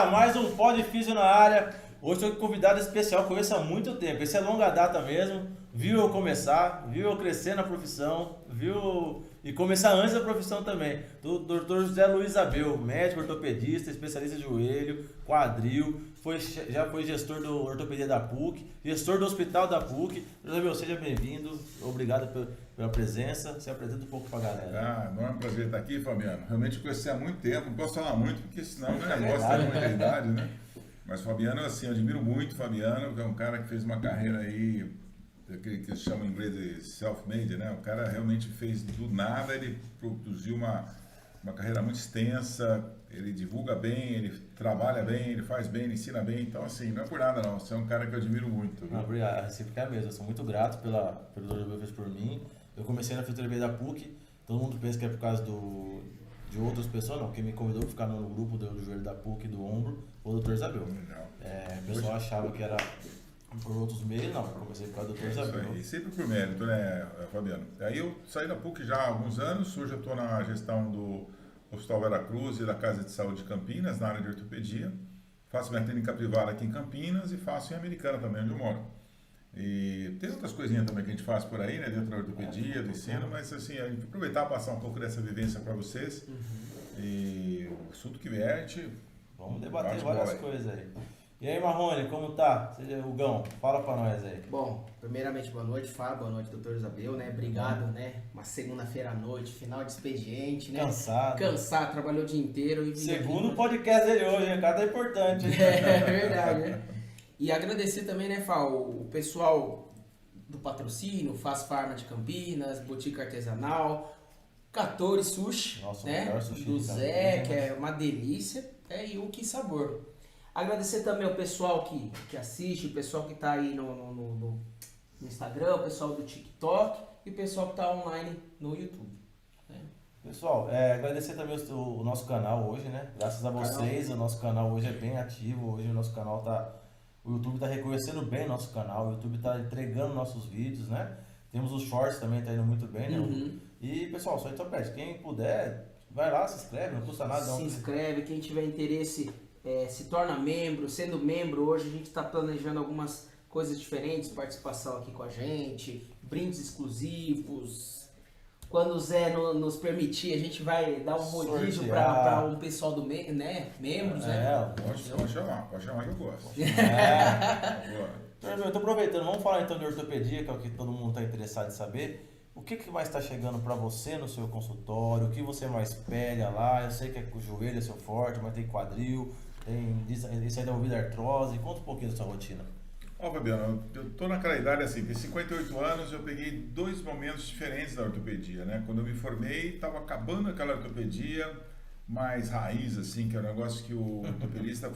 mais um Pod Físio na área. Hoje estou com um convidado especial, conheço há muito tempo. Esse é longa data mesmo. Viu eu começar, viu eu crescer na profissão, viu e começar antes da profissão também. Do Dr. José Luiz Abel, médico ortopedista, especialista em joelho, quadril, já foi gestor do ortopedia da PUC, gestor do hospital da PUC. José Abel, seja bem-vindo, obrigado pela presença. Se apresenta um pouco para a galera. É um prazer estar aqui, Fabiano. Realmente conheci há muito tempo, não posso falar muito, porque senão o negócio tem muita idade, né? Mas Fabiano, assim, eu admiro muito o Fabiano, que é um cara que fez uma carreira aí, aquele que chama em inglês de self-made, né? O cara realmente fez do nada, ele produziu uma carreira muito extensa, ele divulga bem, ele trabalha bem, ele faz bem, ele ensina bem. Então, assim, não é por nada não, você é um cara que eu admiro muito. Não, obrigado, recíproca é mesmo, eu sou muito grato pelo que o Dr. fez por mim. Eu comecei na fisioterapia da PUC, todo mundo pensa que é por causa de outras pessoas, não. Quem me convidou para ficar no grupo do joelho da PUC e do ombro foi o Dr. Isabel. O pessoal achava que era por outros meios, não. Eu comecei por causa do Dr. Isabel. E sempre por mérito, né, Fabiano? Aí eu saí da PUC já há alguns anos, hoje eu estou na gestão do Hospital Vera Cruz e da Casa de Saúde de Campinas, na área de ortopedia. Faço minha clínica privada aqui em Campinas e faço em Americana também, onde eu moro. E tem outras coisinhas também que a gente faz por aí, né, dentro da ortopedia, do ensino, mas assim, a gente aproveitar e passar um pouco dessa vivência para vocês. E o assunto que vier, a gente... Vamos debater várias coisas aí. E aí, Marrone, como tá? Hugão, fala pra nós aí. Bom, primeiramente, boa noite, Fábio, boa noite, Dr. Isabel, né? Obrigado, né? Uma segunda-feira à noite, final de expediente, né? Cansado, trabalhou o dia inteiro. E segundo podcast dele hoje, hein? O cara tá importante. É verdade, né? E agradecer também, né, Fá, o pessoal do patrocínio, Faz Farma de Campinas, Botica Artesanal, Katori Sushi, nossa, né? Sushi do Zé, que é uma delícia, e o Que Sabor. Agradecer também ao pessoal que assiste, o pessoal que está aí no Instagram, o pessoal do TikTok e o pessoal que está online no YouTube. Né? Pessoal, agradecer também o nosso canal hoje, né? Graças a vocês, o nosso canal hoje é bem ativo. Hoje o nosso canal o YouTube está reconhecendo bem o nosso canal, o YouTube está entregando nossos vídeos, né? Temos os shorts também, tá indo muito bem, né? E pessoal, só então pede, quem puder, vai lá, se inscreve, não custa nada. Se inscreve, quem tiver interesse... se torna membro, sendo membro, hoje a gente está planejando algumas coisas diferentes, participação aqui com a gente, brindes exclusivos. Quando o Zé nos permitir, a gente vai dar um rodízio para um pessoal do membros, né? Pode chamar que eu gosto. Eu tô aproveitando, vamos falar então de ortopedia, que é o que todo mundo está interessado em saber. O que mais está chegando para você no seu consultório? O que você mais pega lá? Eu sei que o joelho é seu forte, mas tem quadril, tem isso aí da ouvida artrose. Conta um pouquinho da sua rotina. Fabiano, eu tô naquela idade assim, tem 58 anos, eu peguei dois momentos diferentes da ortopedia, né? Quando eu me formei, estava acabando aquela ortopedia mais raiz, assim, que é um negócio que o ortopedista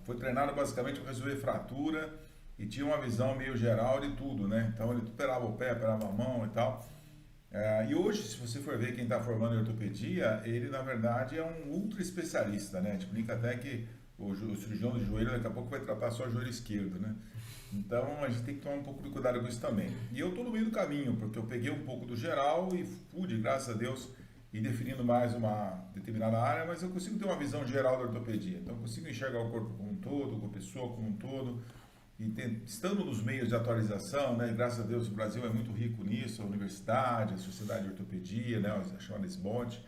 foi treinado basicamente para resolver fratura e tinha uma visão meio geral de tudo, né? Então ele operava o pé, operava a mão e tal. E hoje, se você for ver quem está formando em ortopedia, ele na verdade é um ultra especialista, né? A gente brinca até que o cirurgião do joelho daqui a pouco vai tratar só o joelho esquerdo, né? Então a gente tem que tomar um pouco de cuidado com isso também. E eu estou no meio do caminho, porque eu peguei um pouco do geral e pude, graças a Deus, ir definindo mais uma determinada área, mas eu consigo ter uma visão geral da ortopedia. Então eu consigo enxergar o corpo como um todo, a pessoa como um todo. E estando nos meios de atualização, né, graças a Deus o Brasil é muito rico nisso, a universidade, a sociedade de ortopedia, né, a chamada SBOT.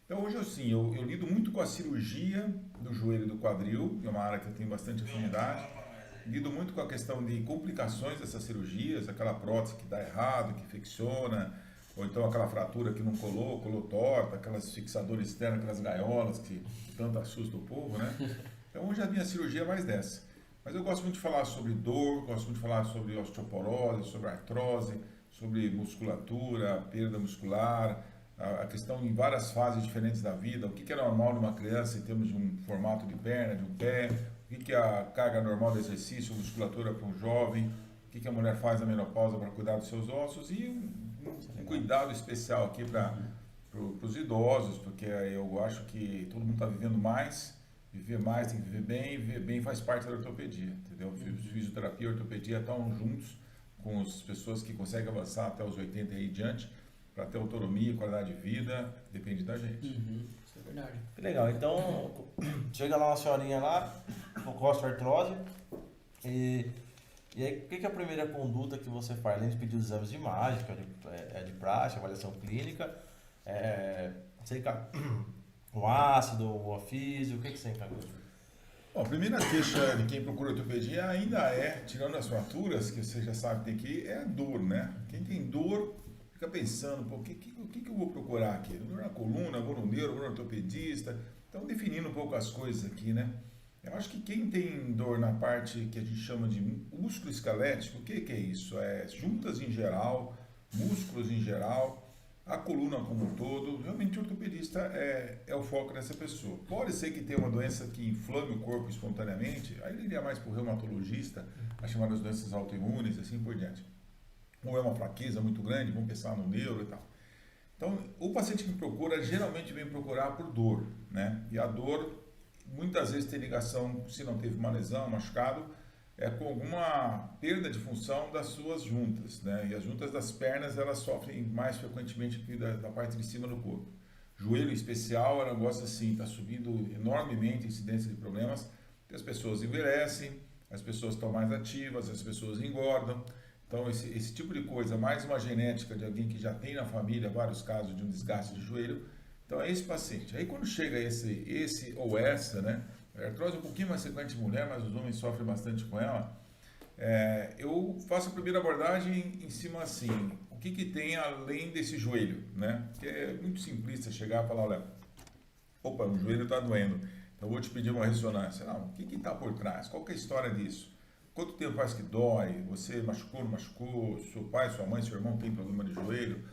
Então hoje assim, eu lido muito com a cirurgia do joelho e do quadril, que é uma área que eu tenho bastante afinidade. Lido muito com a questão de complicações dessas cirurgias, aquela prótese que dá errado, que infecciona, ou então aquela fratura que não colou torta, aquelas fixadores externos, aquelas gaiolas que tanto assustam o povo, né? Então hoje a minha cirurgia é mais dessa. Mas eu gosto muito de falar sobre dor, gosto muito de falar sobre osteoporose, sobre artrose, sobre musculatura, perda muscular, a questão em várias fases diferentes da vida, o que é normal numa criança em termos de um formato de perna, de um pé, o que é a carga normal de exercício, musculatura para um jovem, o que a mulher faz na menopausa para cuidar dos seus ossos e um cuidado especial aqui para os idosos, porque eu acho que todo mundo está vivendo mais, viver mais tem que viver bem faz parte da ortopedia, entendeu? Fisioterapia e ortopedia estão juntos com as pessoas que conseguem avançar até os 80 e aí diante, para ter autonomia, qualidade de vida, depende da gente. Isso é verdade. Que legal. Então, chega lá uma senhorinha lá, com osteoartrose, e aí, o que é a primeira conduta que você faz? Além de pedir os exames de imagem, que é de praxe, avaliação clínica, o ácido, o afísio, o que você encaminha? Bom, a primeira queixa de quem procura ortopedia ainda é, tirando as fraturas, que você já sabe que tem que ir, é a dor, né? Quem tem dor fica pensando, pô, o que eu vou procurar aqui? Dor na coluna, vou no neuro, vou no ortopedista. Então, definindo um pouco as coisas aqui, né? Eu acho que quem tem dor na parte que a gente chama de músculo esquelético, o que é isso? É juntas em geral, músculos em geral, a coluna como um todo. Realmente o ortopedista é o foco dessa pessoa. Pode ser que tenha uma doença que inflame o corpo espontaneamente, aí ele iria mais para o reumatologista, as chamadas doenças autoimunes, assim por diante. Ou é uma fraqueza muito grande, vamos pensar no neuro e tal. Então, o paciente que me procura geralmente vem procurar por dor, né? E a dor muitas vezes tem ligação, se não teve uma lesão, machucado, com alguma perda de função das suas juntas, né? E as juntas das pernas, elas sofrem mais frequentemente que da parte de cima do corpo. Joelho em especial, ela gosta assim, está subindo enormemente a incidência de problemas, porque as pessoas envelhecem, as pessoas estão mais ativas, as pessoas engordam. Então, esse tipo de coisa, mais uma genética de alguém que já tem na família vários casos de um desgaste de joelho. Então, é esse paciente. Aí, quando chega esse ou essa, né? A artrose é um pouquinho mais frequente em mulher, mas os homens sofrem bastante com ela. Eu faço a primeira abordagem em cima assim, o que tem além desse joelho, né? Que é muito simplista chegar e falar, olha, opa, o joelho está doendo, então eu vou te pedir uma ressonância. Não, o que está por trás? Qual que é a história disso? Quanto tempo faz que dói? Você machucou, não machucou? Seu pai, sua mãe, seu irmão tem problema de joelho?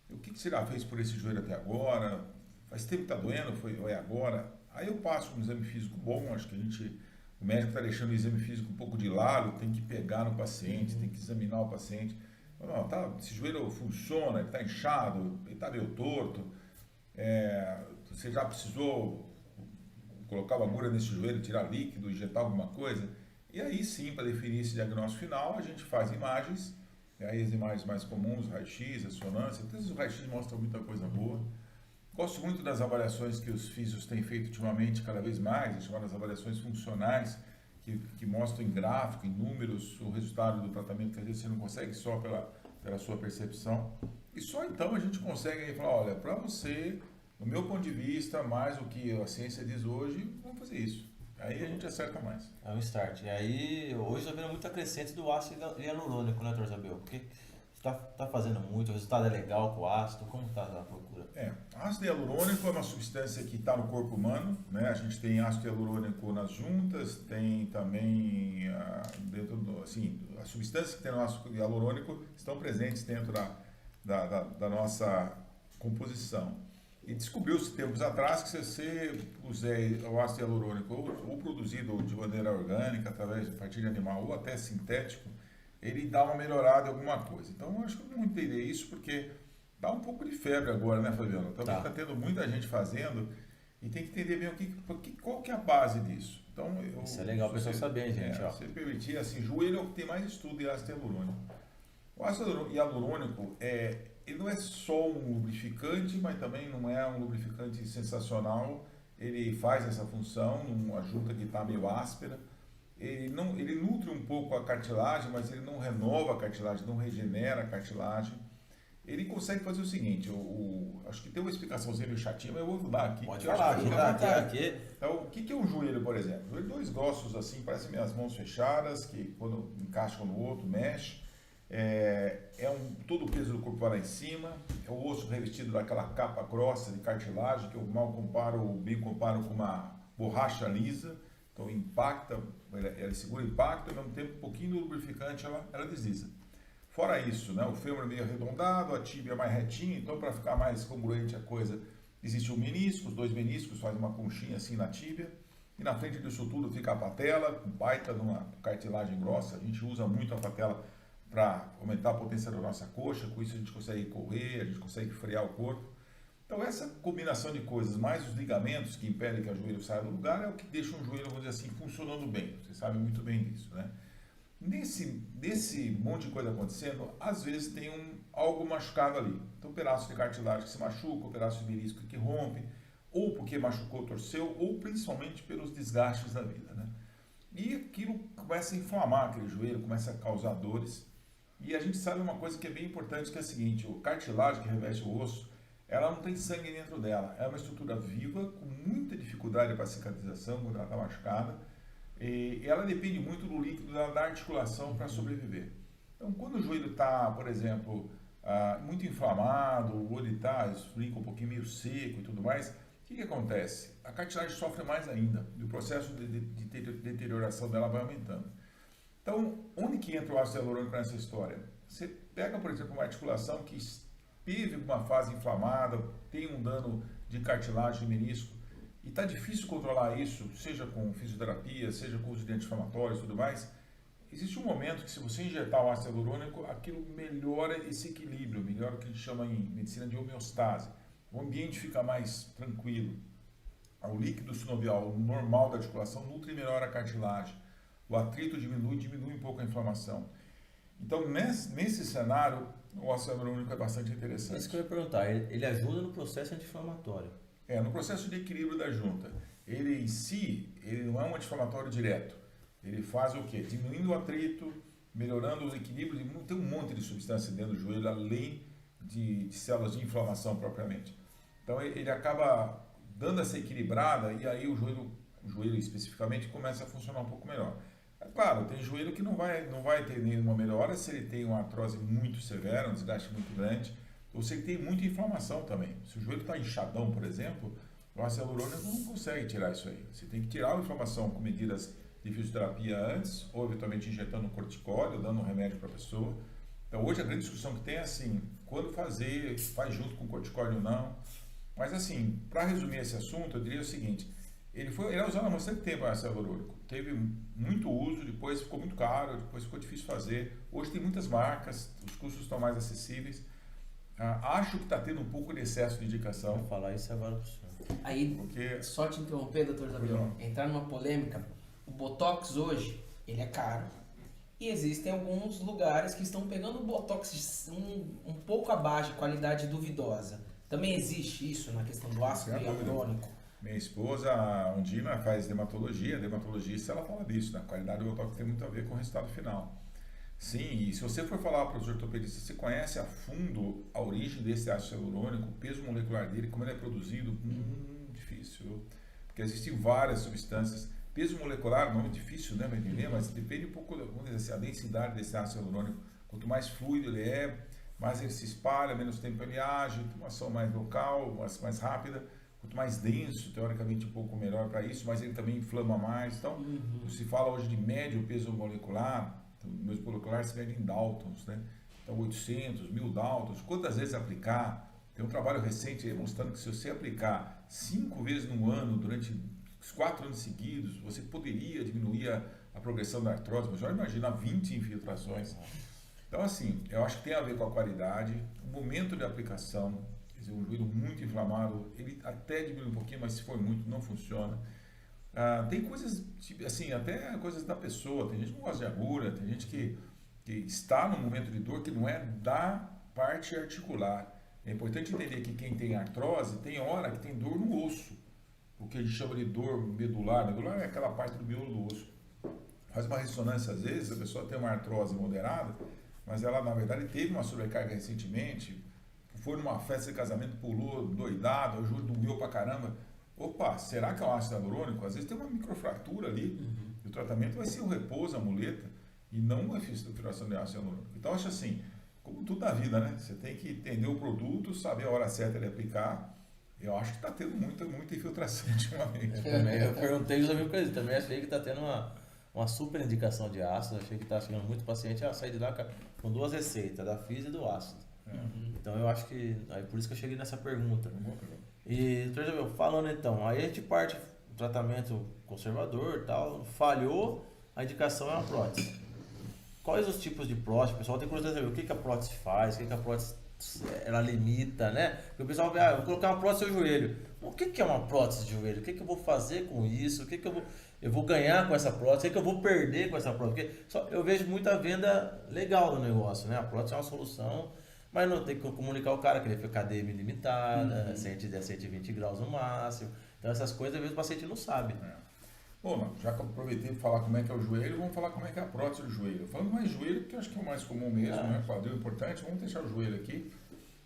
O que você já fez por esse joelho até agora? Faz tempo que está doendo? Ou é agora? Aí eu passo um exame físico bom, acho que o médico está deixando o exame físico um pouco de lado, tem que pegar no paciente, tem que examinar o paciente. Não, esse joelho funciona, ele está inchado, ele está meio torto, você já precisou colocar uma agulha nesse joelho, tirar líquido, injetar alguma coisa? E aí sim, para definir esse diagnóstico final, a gente faz imagens, aí as imagens mais comuns, raio-x, ressonância, todos os raio-x mostram muita coisa boa. Gosto muito das avaliações que os físios têm feito ultimamente, cada vez mais, as chamadas avaliações funcionais, que mostram em gráfico, em números, o resultado do tratamento, que às vezes você não consegue só pela sua percepção. E só então a gente consegue aí falar, olha, para você, no meu ponto de vista, mais o que a ciência diz hoje, vamos fazer isso. Aí a gente acerta mais. É um start. E aí, hoje eu tô vendo muita crescente do ácido hialurônico, né, Dr. Isabel? Porque você tá fazendo muito, o resultado é legal com o ácido, como está a procura? Ácido hialurônico é uma substância que está no corpo humano, né? A gente tem ácido hialurônico nas juntas, tem também as substâncias que tem no ácido hialurônico estão presentes dentro da nossa composição. E descobriu-se tempos atrás que se você usar o ácido hialurônico ou produzido de maneira orgânica, através de partilha animal ou até sintético, ele dá uma melhorada em alguma coisa. Então, eu acho que eu vou entender isso porque dá um pouco de febre agora, né, Fabiano? Também está tendo muita gente fazendo e tem que entender bem qual que é a base disso. Então, isso é legal a pessoa saber, gente. Se você permitir, assim, joelho é o que tem mais estudo em ácido hialurônico. O ácido hialurônico ele não é só um lubrificante, mas também não é um lubrificante sensacional. Ele faz essa função numa junta que está meio áspera. Ele nutre um pouco a cartilagem, mas ele não renova a cartilagem, não regenera a cartilagem. Ele consegue fazer o seguinte, acho que tem uma explicaçãozinha meio chatinha, mas eu vou dar aqui. Pode falar, aqui. Então, o que é um joelho, por exemplo? Dois grossos assim, parecem minhas mãos fechadas, que quando encaixam no outro, mexe. Todo o peso do corpo vai lá em cima, é o osso revestido daquela capa grossa de cartilagem, que eu bem comparo com uma borracha lisa. Então impacta, ela segura o impacto, ao mesmo tempo um pouquinho do lubrificante ela desliza. Fora isso, né, o fêmur é meio arredondado, a tíbia é mais retinha, então para ficar mais congruente a coisa, existe um menisco, os dois meniscos fazem uma conchinha assim na tíbia, e na frente disso tudo fica a patela, baita numa cartilagem grossa, a gente usa muito a patela para aumentar a potência da nossa coxa, com isso a gente consegue correr, a gente consegue frear o corpo. Então essa combinação de coisas, mais os ligamentos que impedem que o joelho saia do lugar, é o que deixa um joelho, vamos dizer assim, funcionando bem. Você sabe muito bem disso, né? Nesse monte de coisa acontecendo, às vezes tem algo machucado ali. Então, um pedaço de cartilagem que se machuca, um pedaço de menisco que rompe, ou porque machucou, torceu, ou principalmente pelos desgastes da vida, né? E aquilo começa a inflamar aquele joelho, começa a causar dores. E a gente sabe uma coisa que é bem importante, que é a seguinte: o cartilagem que reveste o osso, ela não tem sangue dentro dela. É uma estrutura viva, com muita dificuldade para cicatrização quando ela está machucada. E ela depende muito do líquido da articulação para sobreviver. Então, quando o joelho está, por exemplo, muito inflamado, o olho fica um pouquinho meio seco e tudo mais, o que acontece? A cartilagem sofre mais ainda, e o processo de deterioração dela vai aumentando. Então, onde que entra o ácido hialurônico nessa história? Você pega, por exemplo, uma articulação que teve uma fase inflamada, tem um dano de cartilagem e menisco, e está difícil controlar isso, seja com fisioterapia, seja com uso de anti-inflamatórios e tudo mais. Existe um momento que, se você injetar o ácido hialurônico, aquilo melhora esse equilíbrio, melhora o que a gente chama em medicina de homeostase. O ambiente fica mais tranquilo. O líquido sinovial normal da articulação nutre melhor a cartilagem. O atrito diminui um pouco a inflamação. Então, nesse cenário, o ácido hialurônico é bastante interessante. Isso que eu ia perguntar, ele ajuda no processo anti-inflamatório. No processo de equilíbrio da junta. Ele em si, ele não é um anti-inflamatório direto. Ele faz o quê? Diminuindo o atrito, melhorando os equilíbrios. Tem um monte de substância dentro do joelho, além de células de inflamação propriamente. Então, ele acaba dando essa equilibrada, e aí o joelho especificamente começa a funcionar um pouco melhor. É claro, tem joelho que não vai ter nenhuma melhora se ele tem uma artrose muito severa, um desgaste muito grande, ou se ele tem muita inflamação também. Se o joelho está inchadão, por exemplo, o ácido hialurônico não consegue tirar isso aí. Você tem que tirar a inflamação com medidas de fisioterapia antes, ou eventualmente injetando corticóide, ou dando um remédio para a pessoa. Então, hoje a grande discussão que tem é assim, quando faz junto com corticóide ou não. Mas assim, para resumir esse assunto, eu diria o seguinte: ele é usado há bastante tempo, o ácido hialurônico. Teve muito uso, depois ficou muito caro, depois ficou difícil fazer. Hoje tem muitas marcas, os custos estão mais acessíveis. Acho que está tendo um pouco de excesso de indicação. Vou falar isso agora para o senhor. Aí, só te interromper, doutor Isabel, entrar numa polêmica. O Botox hoje, ele é caro. E existem alguns lugares que estão pegando o Botox um pouco abaixo, qualidade duvidosa. Também existe isso na questão do ácido hialurônico? Minha esposa, a Undina, faz dermatologia. A dermatologista, ela fala disso, né? A qualidade do Botox tem muito a ver com o resultado final. Sim, e se você for falar para os ortopedistas, você conhece a fundo a origem desse ácido hialurônico, o peso molecular dele, como ele é produzido? Difícil, porque existem várias substâncias. Peso molecular não é difícil, né, para entender, mas depende um pouco da densidade desse ácido hialurônico. Quanto mais fluido ele é, mais ele se espalha, menos tempo ele age, tem uma ação mais local, mais rápida. Quanto mais denso, teoricamente um pouco melhor para isso, mas ele também inflama mais. Então, se fala hoje de médio peso molecular, então, o peso molecular se mede em Daltons, né? Então, 800, 1000 Daltons. Quantas vezes aplicar? Tem um trabalho recente aí mostrando que se você aplicar 5 vezes no ano, durante 4 anos seguidos, você poderia diminuir a progressão da artrose, mas já imagina 20 infiltrações. Então, assim, eu acho que tem a ver com a qualidade, o momento de aplicação. Quer dizer, um joelho muito inflamado, ele até diminui um pouquinho, mas se for muito, não funciona. Tem coisas, assim, até coisas da pessoa. Tem gente que não gosta de agulha, tem gente que está no momento de dor que não é da parte articular. É importante entender que quem tem artrose, tem hora que tem dor no osso. O que a gente chama de dor medular. Medular é aquela parte do miolo do osso. Faz uma ressonância, às vezes, a pessoa tem uma artrose moderada, mas ela, na verdade, teve uma sobrecarga recentemente, foi numa festa de casamento, pulou doidado, o joelho doeu pra caramba. Opa, será que é um ácido hialurônico? Às vezes tem uma microfratura ali, e o tratamento vai ser o repouso, a muleta, e não a infiltração de ácido hialurônico. Então, acho assim, como tudo na vida, né? Você tem que entender o produto, saber a hora certa de aplicar. Eu acho que está tendo muita infiltração ultimamente. Eu perguntei justamente por isso. Também achei que está tendo uma super indicação de ácido. Achei que está chegando muito paciente a sair de lá com 2 receitas, da física e do ácido. Então eu acho que... Aí por isso que eu cheguei nessa pergunta. E, doutor Isabel, falando então, aí a gente parte do tratamento conservador e tal, falhou, a indicação é uma prótese. Quais os tipos de prótese? O pessoal tem curiosidade de saber o que a prótese faz, o que a prótese ela limita, né? Porque o pessoal vê, eu vou colocar uma prótese no joelho. O que é uma prótese de joelho? O que eu vou fazer com isso? O que eu vou ganhar com essa prótese? O que eu vou perder com essa prótese? Porque eu vejo muita venda legal do negócio, né? A prótese é uma solução, Mas não tem que comunicar o cara que ele foi KDM limitada, 110, 120 graus no máximo. Então essas coisas, às vezes, o paciente não sabe. Bom, já que eu aproveitei para falar como é que é o joelho, vamos falar como é que é a prótese do joelho. Falando mais joelho, porque eu acho que é o mais comum mesmo, né? Quadril importante, vamos deixar o joelho aqui.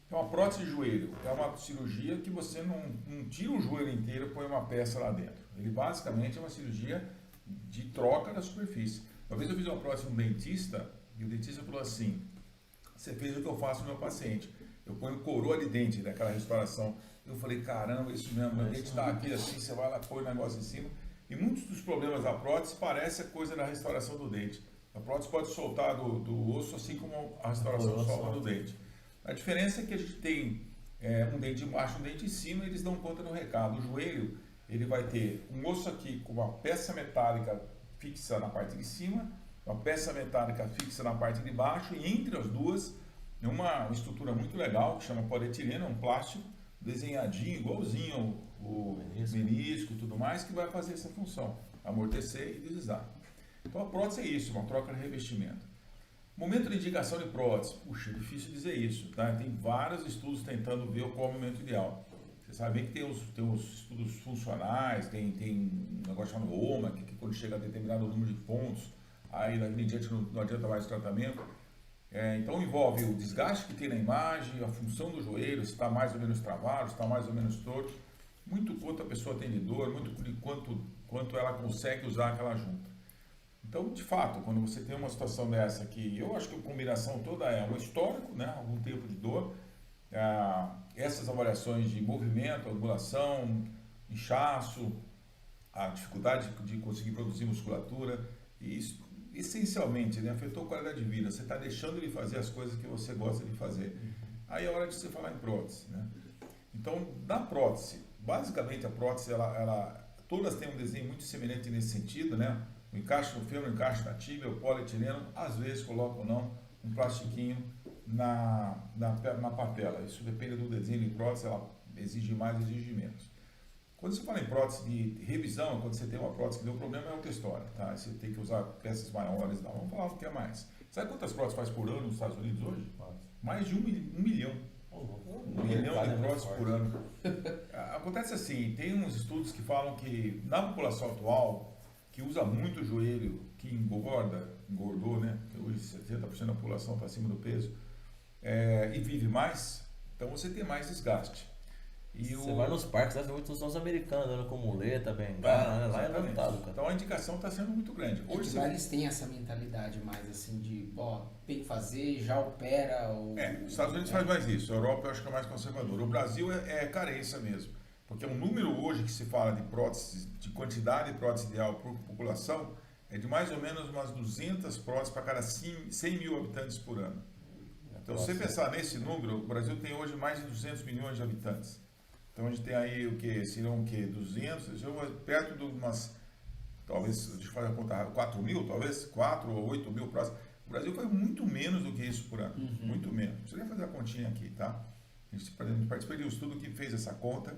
Então, a prótese de joelho é uma cirurgia que você não tira o joelho inteiro e põe uma peça lá dentro. Ele basicamente é uma cirurgia de troca da superfície. Uma vez eu fiz uma prótese com um dentista e o dentista falou assim: você fez o que eu faço no meu paciente. Eu ponho coroa de dente daquela restauração. Eu falei: caramba, isso mesmo, meu dente está aqui assim, você vai lá, põe o negócio em cima. E muitos dos problemas da prótese parece a coisa da restauração do dente. A prótese pode soltar do osso, assim como a restauração solta do dente. A diferença é que a gente tem um dente embaixo e um dente em cima, e eles dão conta do recado. O joelho, ele vai ter um osso aqui com uma peça metálica fixa na parte de cima, uma peça metálica fixa na parte de baixo, e entre as duas, uma estrutura muito legal, que chama polietileno, um plástico, desenhadinho, igualzinho o menisco e tudo mais, que vai fazer essa função, amortecer e deslizar. Então a prótese é isso, uma troca de revestimento. Momento de indicação de prótese, puxa, é difícil dizer isso, tá? Tem vários estudos tentando ver qual é o momento ideal. Você sabe que tem os estudos funcionais, tem um negócio chamado OMA, que quando chega a determinado número de pontos, aí daqui em diante não adianta mais o tratamento. Então envolve o desgaste que tem na imagem, a função do joelho, se está mais ou menos travado, se está mais ou menos torto, muito quanto a pessoa tem de dor, muito quanto ela consegue usar aquela junta. Então, de fato, quando você tem uma situação dessa que eu acho que a combinação toda é um histórico, né, algum tempo de dor, essas avaliações de movimento, angulação, inchaço, a dificuldade de conseguir produzir musculatura, e isso essencialmente, né, afetou a qualidade de vida. Você está deixando de fazer as coisas que você gosta de fazer. Aí é hora de você falar em prótese, né? Então, da prótese, basicamente a prótese, todas têm um desenho muito semelhante nesse sentido, né? O encaixe no fêmur, o encaixe na tíbia, o polietileno, às vezes colocam ou não um plastiquinho na patela. Isso depende do desenho de prótese, ela exige mais, exige menos. Quando você fala em prótese de revisão, quando você tem uma prótese que deu problema, é outra história, tá? Você tem que usar peças maiores, não. Vamos falar o que é mais. Sabe quantas próteses faz por ano nos Estados Unidos hoje? Mais de um milhão. Um milhão de próteses por ano. Acontece assim, tem uns estudos que falam que na população atual, que usa muito o joelho, que engordou, né? Hoje 70% da população está acima do peso, e vive mais, então você tem mais desgaste. Você vai nos parques, você vê muitos os americanos andando com muleta, bengala, né? Lá é lotado, cara. Então a indicação está sendo muito grande. Hoje eles têm essa mentalidade mais assim de, tem que fazer, já opera. Os Estados Unidos faz mais isso, a Europa eu acho que é mais conservadora. O Brasil é carência mesmo. Porque o número hoje que se fala de próteses, de quantidade de prótese ideal por população, é de mais ou menos umas 200 próteses para cada 100 mil habitantes por ano. Então, se você pensar nesse número, o Brasil tem hoje mais de 200 milhões de habitantes. Então, a gente tem aí o que? Seriam o quê? 200? Perto de umas, talvez, deixa eu fazer a conta, 4 mil, talvez? 4 ou 8 mil próteses. O Brasil faz muito menos do que isso por ano. Muito menos. Você vai fazer a continha aqui, tá? A gente participou de um estudo que fez essa conta.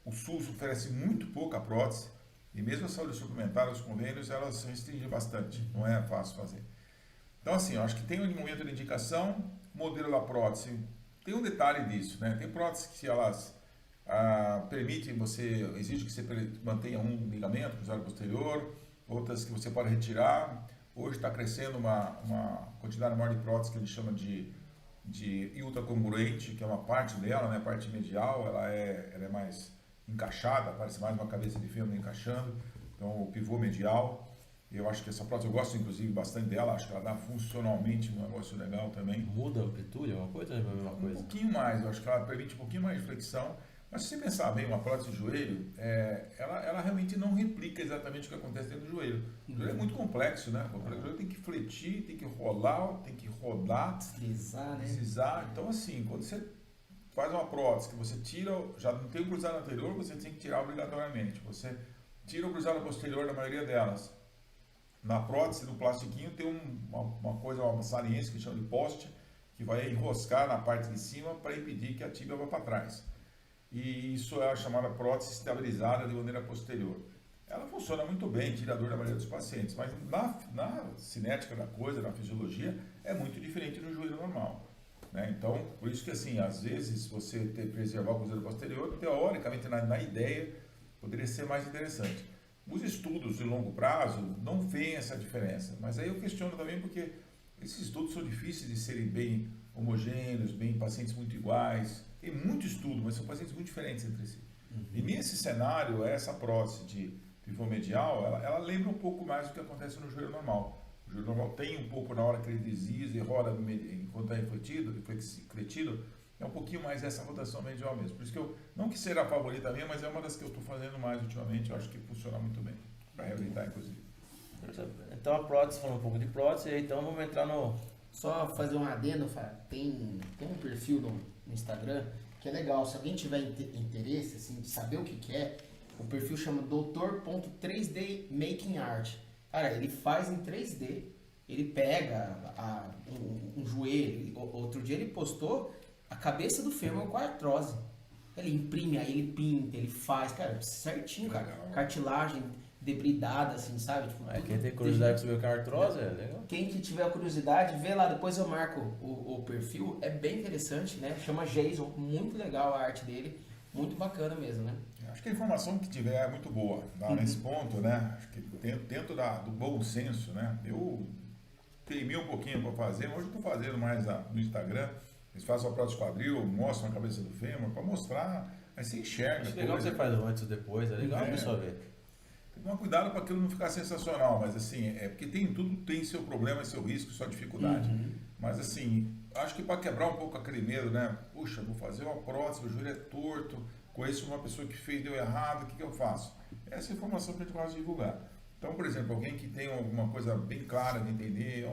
O SUS oferece muito pouca prótese e mesmo a saúde suplementar, os convênios, elas restringem bastante, não é fácil fazer. Então, assim, eu acho que tem um momento de indicação, modelo da prótese, tem um detalhe disso, né? Tem próteses que elas permitem exige que você mantenha um ligamento cruzado posterior, outras que você pode retirar. Hoje está crescendo uma quantidade maior de próteses que a gente chama de ultracongruente, que é uma parte dela, né? A parte medial, ela é mais encaixada, parece mais uma cabeça de fêmur encaixando, então o pivô medial, eu acho que essa prótese, eu gosto inclusive bastante dela, acho que ela dá funcionalmente um negócio legal também. Muda a amplitude, alguma coisa ou é a mesma coisa? Um pouquinho mais, eu acho que ela permite um pouquinho mais de flexão, mas se você pensar bem, uma prótese de joelho, ela realmente não replica exatamente o que acontece dentro do joelho. O joelho é muito complexo, né? O joelho tem que fletir, tem que rolar, tem que rodar, deslizar, então assim, quando você faz uma prótese que você tira, já não tem o cruzado anterior, você tem que tirar obrigatoriamente. Você tira o cruzado posterior da maioria delas. Na prótese do plastiquinho tem uma saliência que chama de poste, que vai enroscar na parte de cima para impedir que a tíbia vá para trás. E isso é a chamada prótese estabilizada de maneira posterior. Ela funciona muito bem, tira a dor da maioria dos pacientes, mas na cinética da coisa, na fisiologia, é muito diferente do joelho normal. né? Então, por isso que assim, às vezes você preservar o cruzeiro posterior, teoricamente, na ideia, poderia ser mais interessante. Os estudos de longo prazo não veem essa diferença, mas aí eu questiono também porque esses estudos são difíceis de serem bem homogêneos, bem pacientes muito iguais. Tem muito estudo, mas são pacientes muito diferentes entre si. E nesse cenário, essa prótese de pivô medial, ela lembra um pouco mais do que acontece no joelho normal. O joelho normal tem um pouco na hora que ele desliza e roda enquanto está refletido, é um pouquinho mais essa rotação medial mesmo. Por isso que eu, não que seja a favorita minha, mas é uma das que eu estou fazendo mais ultimamente, eu acho que funciona muito bem, para reabilitar inclusive. Então a prótese, falando um pouco de prótese, então vamos entrar no... Só fazer um adendo, Fábio, tem um perfil no Instagram que é legal, se alguém tiver interesse assim, de saber o que é, o perfil chama Dr.3D Making Art. Cara, ele faz em 3D, ele pega um joelho, outro dia ele postou a cabeça do fêmur com artrose. Ele imprime, aí ele pinta, ele faz, cara, certinho, cara. Legal. Cartilagem debridada, assim, sabe? Tipo, Quem tem curiosidade de saber o que é artrose, é legal. Quem que tiver curiosidade, vê lá, depois eu marco o perfil, é bem interessante, né? Chama Jason, muito legal a arte dele, muito bacana mesmo, né? Acho que a informação que tiver é muito boa, tá? Nesse ponto, né? Acho que dentro do bom senso, né? Eu teimei um pouquinho para fazer, hoje eu estou fazendo mais no Instagram, eles fazem a prótese quadril, mostram a cabeça do fêmur, para mostrar, aí você enxerga. Acho legal que você faz antes ou depois, é legal a pessoa ver. Tomar cuidado para aquilo não ficar sensacional, mas assim, é porque tudo tem seu problema, seu risco, sua dificuldade. Mas assim, acho que para quebrar um pouco aquele medo, né? Puxa, vou fazer uma prótese, o joelho é torto, conheço uma pessoa que fez, deu errado, o que eu faço? Essa é a informação que a gente gosta de divulgar. Então, por exemplo, alguém que tem alguma coisa bem clara de entender,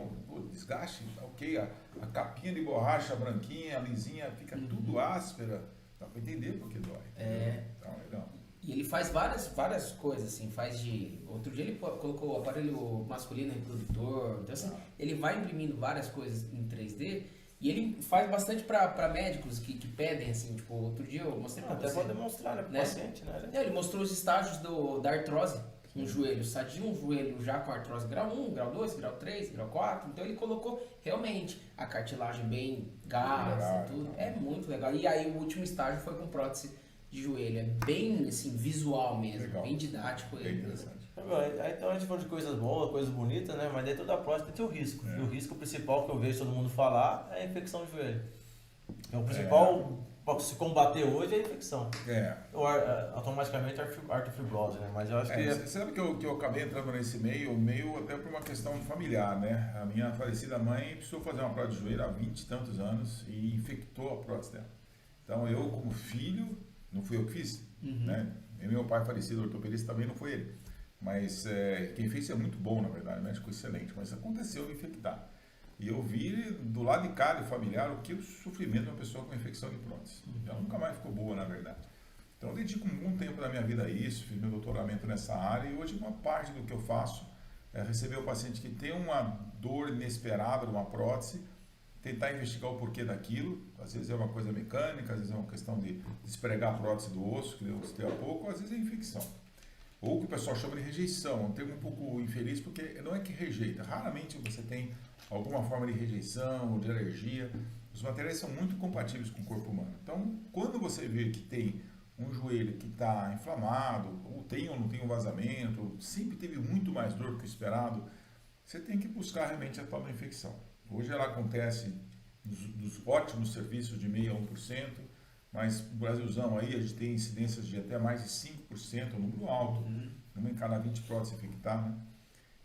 desgaste, ok, a capinha de borracha branquinha, lisinha, fica tudo áspera, dá para entender porque dói. Então, legal. E ele faz várias coisas, assim, faz de... Outro dia ele colocou o aparelho masculino reprodutor, então assim, ele vai imprimindo várias coisas em 3D e ele faz bastante para médicos que pedem, assim, tipo, outro dia eu mostrei pra Até você. pode demonstrar, né, pro paciente, né? Ele mostrou os estágios da artrose no joelho, sadio, um joelho já com artrose grau 1, grau 2, grau 3, grau 4, então ele colocou realmente a cartilagem bem gasta, tudo, é muito legal. E aí o último estágio foi com prótese de joelho, é bem assim, visual mesmo, Legal. bem didático. Bem interessante. Então a gente falou de coisas boas, coisas bonitas, né? Mas daí toda a prótese tem o risco. E o risco principal que eu vejo todo mundo falar é a infecção de joelho. Então, o principal para se combater hoje é a infecção. Ou automaticamente a artrofibrose, né? Mas eu acho que... Você sabe que eu acabei entrando nesse meio até por uma questão familiar, né? A minha falecida mãe precisou fazer uma prótese de joelho há 20 e tantos anos e infectou a prótese dela. Então eu, como filho, não fui eu que fiz, né? E meu pai falecido, ortopedista, também não foi ele. Mas quem fez é muito bom, na verdade, médico excelente. Mas aconteceu de infectar. E eu vi do lado de cá, de familiar, o que o sofrimento de uma pessoa com infecção de prótese. Ela nunca mais ficou boa, na verdade. Então eu dedico um bom tempo da minha vida a isso, fiz meu doutoramento nessa área e hoje uma parte do que eu faço é receber o paciente que tem uma dor inesperada de uma prótese, tentar investigar o porquê daquilo. Às vezes é uma coisa mecânica, às vezes é uma questão de despregar a prótese do osso, que eu citei há pouco, às vezes é infecção. Ou o que o pessoal chama de rejeição, um termo um pouco infeliz, porque não é que rejeita, raramente você tem alguma forma de rejeição ou de alergia. Os materiais são muito compatíveis com o corpo humano. Então, quando você vê que tem um joelho que está inflamado, ou tem ou não tem um vazamento, sempre teve muito mais dor do que o esperado, você tem que buscar realmente a tal da infecção. Hoje ela acontece dos ótimos serviços de 0,5% a 1%, mas no Brasilzão aí a gente tem incidências de até mais de 5%, um número alto, uma em cada 20 próteses infectadas.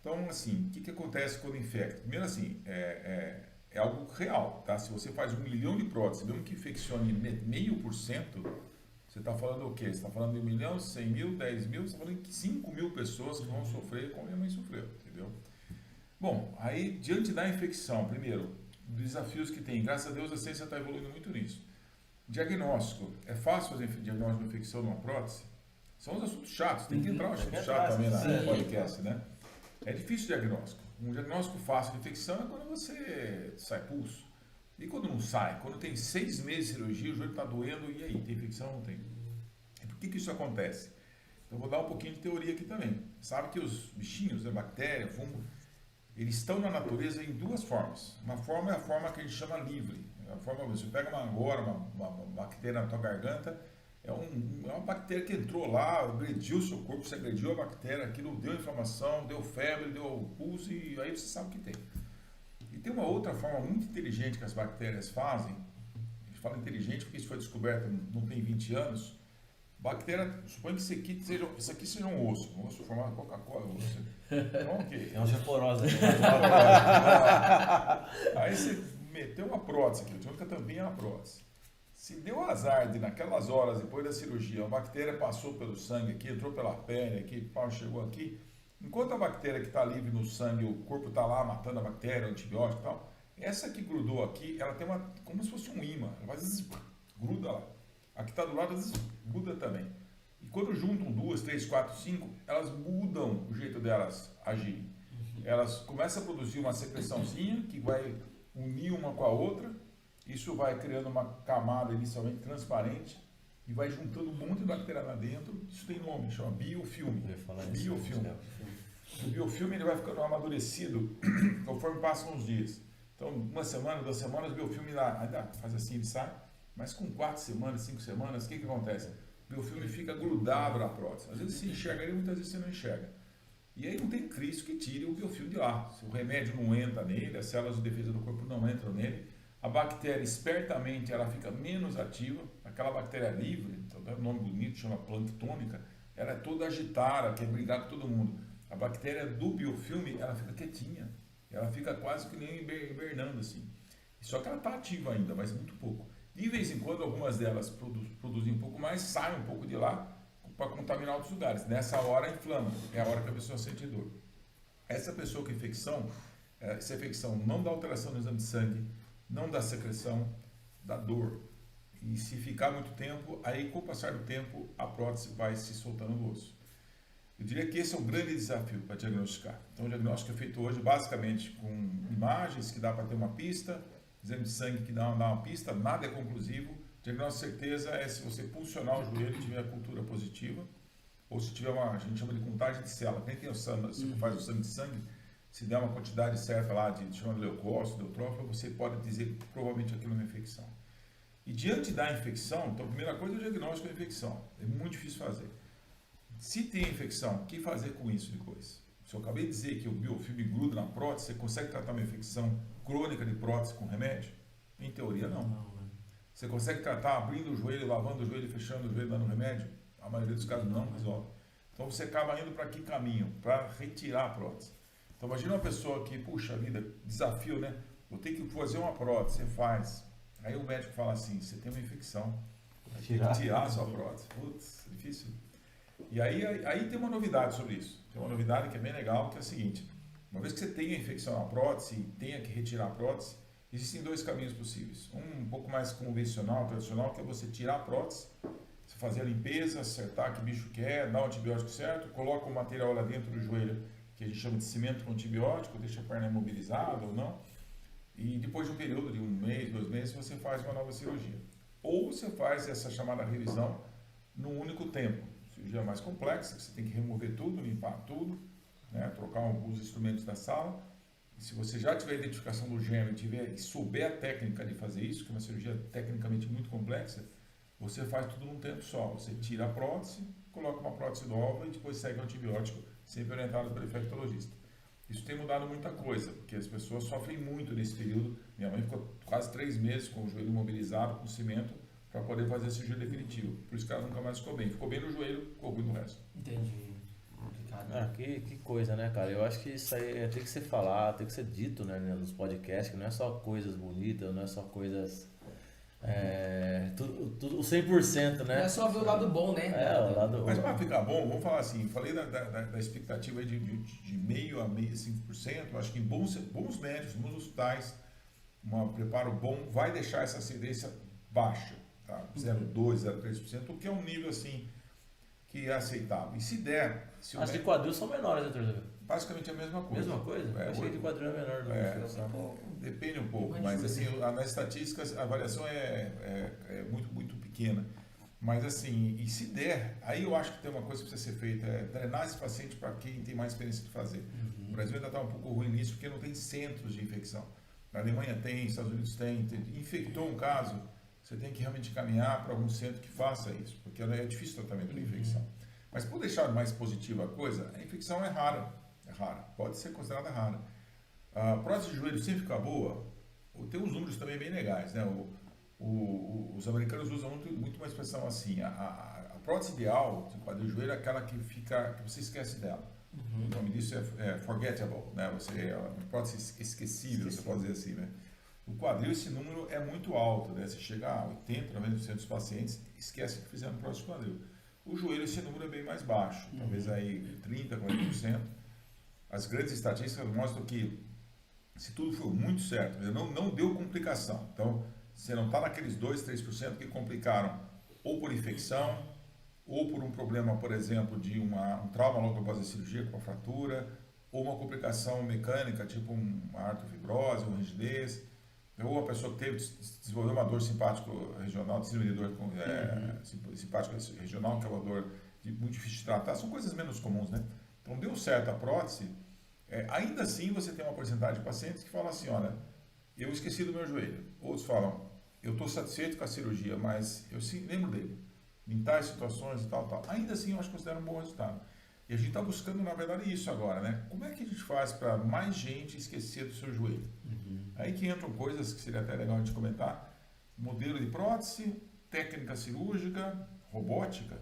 Então, assim, o que acontece quando infecta? Primeiro, assim, é algo real, tá? Se você faz 1 milhão de próteses, mesmo que infeccione 0,5%, você está falando o quê? Você está falando de 1 milhão, 100 mil, 10 mil, você está falando de 5 mil pessoas que vão sofrer como a minha mãe sofreu, entendeu? Bom, aí, diante da infecção, primeiro, desafios que tem, graças a Deus a ciência está evoluindo muito nisso. Diagnóstico, é fácil fazer diagnóstico de infecção numa prótese? São os assuntos chatos, tem que entrar um assunto chato também no podcast, né? É difícil o diagnóstico. Um diagnóstico fácil de infecção é quando você sai pulso. E quando não sai? Quando tem 6 meses de cirurgia, o joelho está doendo, e aí, tem infecção ou não tem? E por que isso acontece? Então, eu vou dar um pouquinho de teoria aqui também. Sabe que os bichinhos, a bactéria, fungo, eles estão na natureza em duas formas. Uma forma é a forma que a gente chama livre. A forma, você pega uma bactéria na tua garganta, é uma bactéria que entrou lá, agrediu o seu corpo, você agrediu a bactéria, aquilo deu inflamação, deu febre, deu pulso e aí você sabe o que tem. E tem uma outra forma muito inteligente que as bactérias fazem, a gente fala inteligente porque isso foi descoberto não tem 20 anos, bactéria, suponha que isso aqui seja um osso formado de Coca-Cola, então, okay. É uma osteoporose. Aí você meteu uma prótese aqui, a única tampinha é uma prótese. Se deu azar de naquelas horas depois da cirurgia, a bactéria passou pelo sangue aqui, entrou pela pele aqui, chegou aqui, enquanto a bactéria que está livre no sangue, o corpo está lá matando a bactéria, o antibiótico e tal, essa que grudou aqui, ela tem como se fosse um imã, ela vai gruda lá. A que está do lado gruda também. E quando juntam 2, 3, 4, 5, elas mudam o jeito delas agirem. Elas começam a produzir uma secreçãozinha que vai unir uma com a outra. Isso vai criando uma camada inicialmente transparente e vai juntando um monte de bactéria lá dentro. Isso tem nome, chama biofilme. Biofilme. O biofilme ele vai ficando amadurecido conforme passam os dias. Então, 1 semana, 2 semanas, o biofilme ainda faz assim, ele sai. Mas com 4 semanas, 5 semanas, o que acontece? O biofilme fica grudado na prótese. Às vezes você enxerga ele, muitas vezes você não enxerga. E aí não tem Cristo que tire o biofilme de lá. Se o remédio não entra nele, as células de defesa do corpo não entram nele, a bactéria espertamente ela fica menos ativa. Aquela bactéria livre, então tem um nome bonito, chama planctônica, ela é toda agitada, quer brigar com todo mundo. A bactéria do biofilme, ela fica quietinha. Ela fica quase que nem hibernando assim. Só que ela está ativa ainda, mas muito pouco. De vez em quando, algumas delas produzem um pouco mais, saem um pouco de lá para contaminar outros lugares. Nessa hora, inflama. É a hora que a pessoa sente dor. Essa pessoa com infecção, essa infecção não dá alteração no exame de sangue, não dá secreção, dá dor. E se ficar muito tempo, aí com o passar do tempo, a prótese vai se soltando do osso. Eu diria que esse é um grande desafio para diagnosticar. Então, o diagnóstico é feito hoje basicamente com imagens que dá para ter uma pista, exame de sangue que dá uma pista, nada é conclusivo. Diagnóstico de certeza é se você pulsionar o joelho e tiver a cultura positiva, ou se tiver a gente chama de contagem de célula. Quem tem o sangue, se faz o exame de sangue, se der uma quantidade certa lá de chama de leucócito, neutrófilo, você pode dizer que provavelmente aquilo é uma infecção. E diante da infecção, então a primeira coisa é o diagnóstico da infecção. É muito difícil fazer. Se tem infecção, o que fazer com isso depois? Se eu acabei de dizer que o biofilme gruda na prótese, você consegue tratar uma infecção crônica de prótese com remédio? Em teoria, não. Você consegue tratar abrindo o joelho, lavando o joelho, fechando o joelho, dando remédio? A maioria dos casos não resolve. Então você acaba indo para que caminho? Para retirar a prótese. Então imagina uma pessoa que, puxa vida, desafio, né? Vou ter que fazer uma prótese, você faz. Aí o médico fala assim, você tem uma infecção, tem que tirar a sua prótese. Putz, difícil. E aí tem uma novidade sobre isso. Tem uma novidade que é bem legal, que é a seguinte. Uma vez que você tenha infecção na prótese e tenha que retirar a prótese, existem 2 caminhos possíveis. Um pouco mais convencional, tradicional, que é você tirar a prótese, você fazer a limpeza, acertar que bicho quer, dar o antibiótico certo, coloca o material lá dentro do joelho, que a gente chama de cimento com antibiótico, deixa a perna imobilizada ou não. E depois de um período de 1 mês, 2 meses, você faz uma nova cirurgia. Ou você faz essa chamada revisão num único tempo. Cirurgia mais complexa, que você tem que remover tudo, limpar tudo, né, trocar alguns instrumentos da sala. E se você já tiver a identificação do gêmeo e souber a técnica de fazer isso, que é uma cirurgia tecnicamente muito complexa, você faz tudo num tempo só. Você tira a prótese, coloca uma prótese nova e depois segue o antibiótico, sempre orientado pelo infectologista. Isso tem mudado muita coisa, porque as pessoas sofrem muito nesse período. Minha mãe ficou quase 3 meses com o joelho imobilizado, com cimento, para poder fazer a cirurgia definitiva. Por isso que ela nunca mais ficou bem. Ficou bem no joelho, ficou ruim no resto. Entendi. Que coisa, né, cara? Eu acho que isso aí tem que ser falado, tem que ser dito, né, nos podcasts, que não é só coisas bonitas, não é só coisas... tudo o 100%, né? Não é só ver o lado bom, né? O lado... Mas para ficar bom, vamos falar assim, falei da expectativa de meio a 5%, eu acho que em bons médicos, bons hospitais, um preparo bom vai deixar essa incidência baixa, tá? 0,2%, 0,3%, o que é um nível assim que é aceitável. E se der... As de quadril são menores, né, doutor? Basicamente a mesma coisa. Mesma coisa? Achei que de quadril é menor. Depende um pouco, mas assim, nas estatísticas a variação é muito, muito pequena. Mas assim, e se der, aí eu acho que tem uma coisa que precisa ser feita, é treinar esse paciente para quem tem mais experiência de fazer. O Brasil ainda está um pouco ruim nisso, porque não tem centros de infecção. Na Alemanha tem, Estados Unidos tem, infectou um caso, você tem que realmente caminhar para algum centro que faça isso, porque é difícil o tratamento da infecção. Mas por deixar mais positiva a coisa, a infecção é rara, pode ser considerada rara. A prótese de joelho sempre fica boa, tem uns números também bem legais, né? Os americanos usam muito uma expressão assim, a prótese ideal de quadril e joelho é aquela que você esquece dela. O nome disso é forgettable, né? É uma prótese esquecível, você pode dizer assim, né? No quadril esse número é muito alto, né? Você chega a 80%, 90% dos pacientes esquecem que fizeram prótese de quadril. O joelho esse número é bem mais baixo, talvez aí 30%, 40%. As grandes estatísticas mostram que se tudo for muito certo, não deu complicação. Então, você não está naqueles 2%, 3% que complicaram ou por infecção, ou por um problema, por exemplo, de um trauma logo após a cirurgia, com a fratura, ou uma complicação mecânica, tipo uma artrofibrose, uma rigidez, ou a pessoa que desenvolveu uma dor simpático regional, simpático regional, que é uma dor muito difícil de tratar, são coisas menos comuns, né? Então, deu certo a prótese, ainda assim você tem uma porcentagem de pacientes que falam assim, olha, eu esqueci do meu joelho. Outros falam, eu estou satisfeito com a cirurgia, mas eu sim lembro dele, em tais situações e tal. Ainda assim, eu acho que considero um bom resultado. E a gente está buscando, na verdade, isso agora, né? Como é que a gente faz para mais gente esquecer do seu joelho? Aí que entram coisas que seria até legal a gente comentar. Modelo de prótese, técnica cirúrgica, robótica.